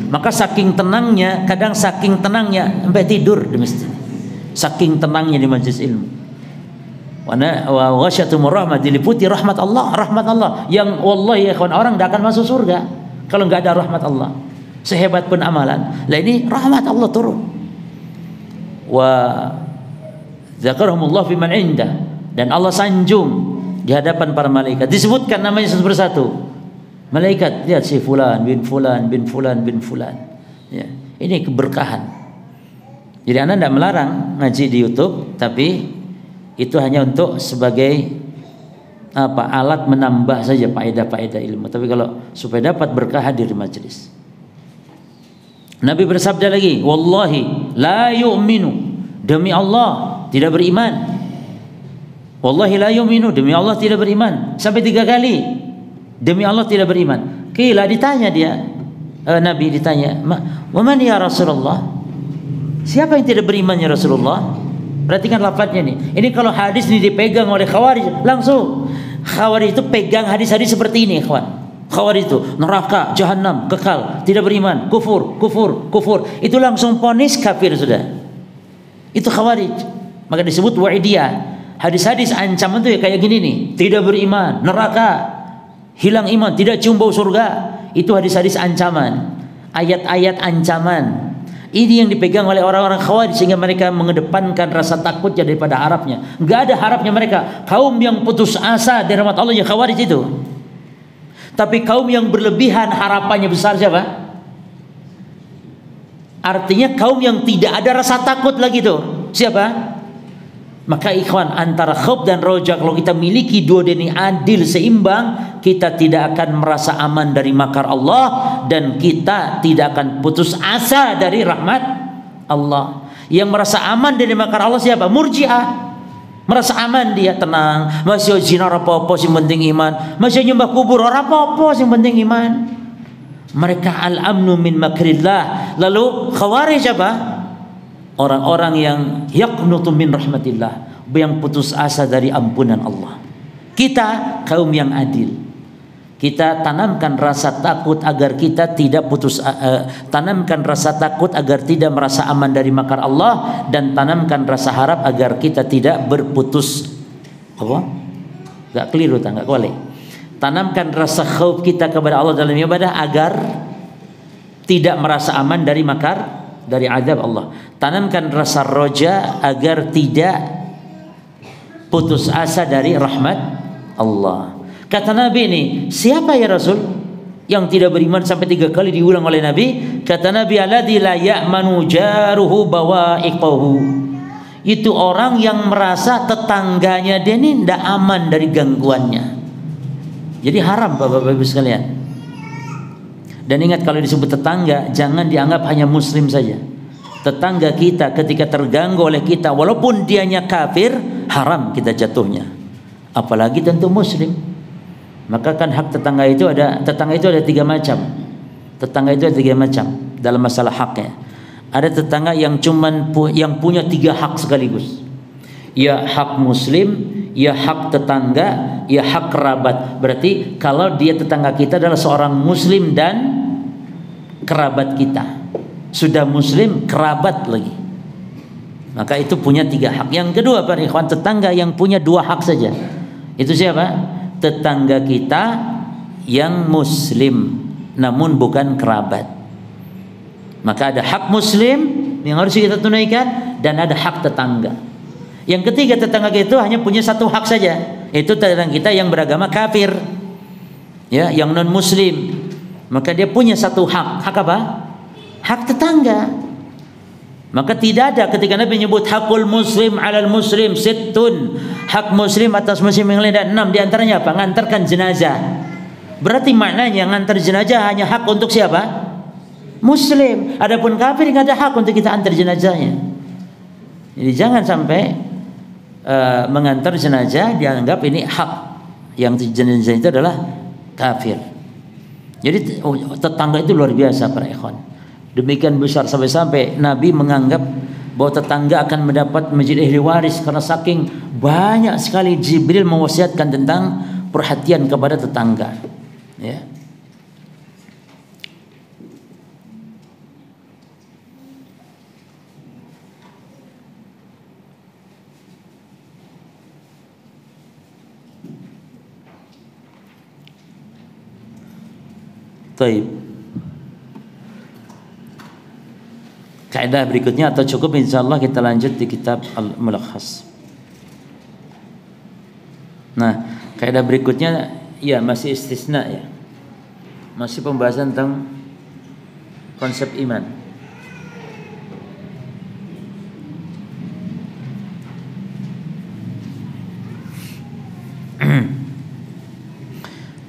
Maka saking tenangnya, kadang saking tenangnya sampai tidur di masjid, saking tenangnya di majelis ilmu. Wa ghasyatumur rahmah, diliputi rahmat Allah yang wallahi ya kawan, orang tidak akan masuk surga kalau nggak ada rahmat Allah, sehebat pun amalan. Lah ini rahmat Allah turun. Wa dzakarahumullah fi man indah, dan Allah sanjung di hadapan para malaikat, disebutkan namanya satu persatu. Malaikat, lihat si fulan bin fulan bin fulan bin fulan. Ya, ini keberkahan. Jadi anda tidak melarang ngaji di YouTube, tapi itu hanya untuk sebagai alat menambah saja faedah-faedah ilmu. Tapi kalau supaya dapat berkah hadir di majelis. Nabi bersabda lagi, wallahi la yu'minu, demi Allah tidak beriman. Wallahi la yu'minu, demi Allah tidak beriman. Sampai 3 kali. Demi Allah tidak beriman. Kila ditanya dia, Nabi ditanya, "Wa man ya Rasulullah?" Siapa yang tidak beriman ya Rasulullah? Perhatikan lafadznya nih. Ini kalau hadis ini dipegang oleh Khawarij, langsung Khawarij itu pegang hadis-hadis seperti ini, kawan. Khawarij itu neraka, jahanam, kekal, tidak beriman, kufur. Itu langsung ponis kafir sudah. Itu Khawarij. Maka disebut wa'idiyah. Hadis-hadis ancaman itu ya kayak gini nih, tidak beriman, neraka, hilang iman, tidak cium bau surga. Itu hadis-hadis ancaman, ayat-ayat ancaman. Ini yang dipegang oleh orang-orang Khawarij sehingga mereka mengedepankan rasa takutnya daripada harapnya. Enggak ada harapnya mereka. Kaum yang putus asa dari rahmat Allah ya Khawarij itu. Tapi kaum yang berlebihan harapannya besar siapa? Artinya kaum yang tidak ada rasa takut lagi tuh. Siapa? Maka ikhwan, antara khauf dan roja kalau kita miliki dua ini adil seimbang, kita tidak akan merasa aman dari makar Allah dan kita tidak akan putus asa dari rahmat Allah. Yang merasa aman dari makar Allah siapa? Murji'ah. Merasa aman, dia tenang, masih zina apa-apa sing penting iman, masih nyembah kubur ora apa-apa sing penting iman. Mereka al-amnu min makrillah. Lalu Khawarij apa? Orang-orang yang yaqnutu min rahmatillah, yang putus asa dari ampunan Allah. Kita kaum yang adil. Kita tanamkan rasa takut agar kita tidak putus tanamkan rasa takut agar tidak merasa aman dari makar Allah, dan tanamkan rasa harap agar kita tidak berputus Gak keliru, gak boleh. Tanamkan rasa khauf kita kepada Allah dalam ibadah agar tidak merasa aman dari dari azab Allah. Tanamkan rasa roja agar tidak putus asa dari rahmat Allah. Kata Nabi ini, siapa ya Rasul yang tidak beriman? Sampai 3 kali diulang oleh Nabi. Kata Nabi, alladzi la ya'manu jaruhu bawa'iqahu. Itu orang yang merasa tetangganya dia ini tidak aman dari gangguannya. Jadi haram Bapak-Bapak Ibu sekalian. Dan ingat, kalau disebut tetangga jangan dianggap hanya muslim saja. Tetangga kita ketika terganggu oleh kita, walaupun dianya kafir, haram kita jatuhnya. Apalagi tentu muslim. Maka kan hak tetangga itu ada 3 macam. Tetangga itu ada 3 macam dalam masalah haknya. Ada tetangga yang yang punya 3 hak sekaligus. Ya hak muslim, ya hak tetangga, ya hak kerabat. Berarti kalau dia tetangga kita adalah seorang muslim dan kerabat kita. Sudah muslim, kerabat lagi. Maka itu punya 3 hak. Yang kedua para ikhwan, tetangga yang punya 2 hak saja. Itu siapa? Tetangga kita yang muslim namun bukan kerabat. Maka ada hak muslim yang harus kita tunaikan dan ada hak tetangga. Yang ketiga, tetangga kita itu hanya punya 1 hak saja, itu tetangga kita yang beragama kafir, ya, yang non muslim. Maka dia punya 1 hak. Hak apa? Hak tetangga. Maka tidak ada ketika Nabi menyebut hakul muslim alal muslim sittun, hak muslim atas muslim yang lain, dan 6 diantaranya apa? Ngantarkan jenazah. Berarti maknanya ngantar jenazah hanya hak untuk siapa? Muslim. Adapun kafir nggak ada hak untuk kita antar jenazahnya. Jadi jangan sampai mengantar jenazah dianggap ini hak, yang jenazah itu adalah kafir. Jadi tetangga itu luar biasa para ikhwan. Demikian besar sampai-sampai Nabi menganggap bahwa tetangga akan mendapat menjadi ahli waris karena saking banyak sekali Jibril mewasiatkan tentang perhatian kepada tetangga. Ya. Taib. Kaidah berikutnya atau cukup insyaallah kita lanjut di kitab Al-Mulakhas. Nah, kaidah berikutnya ya masih istisna ya. Masih pembahasan tentang konsep iman.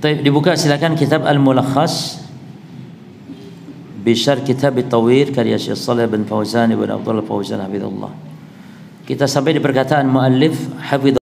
Dibuka silakan kitab Al-Mulakhas Bishar Kitab At-Tawir karya Syekh Shalih bin Fauzan ibn Abdullah Fauzan hafizallah. Kita sampai di perkataan muallif hafizallah.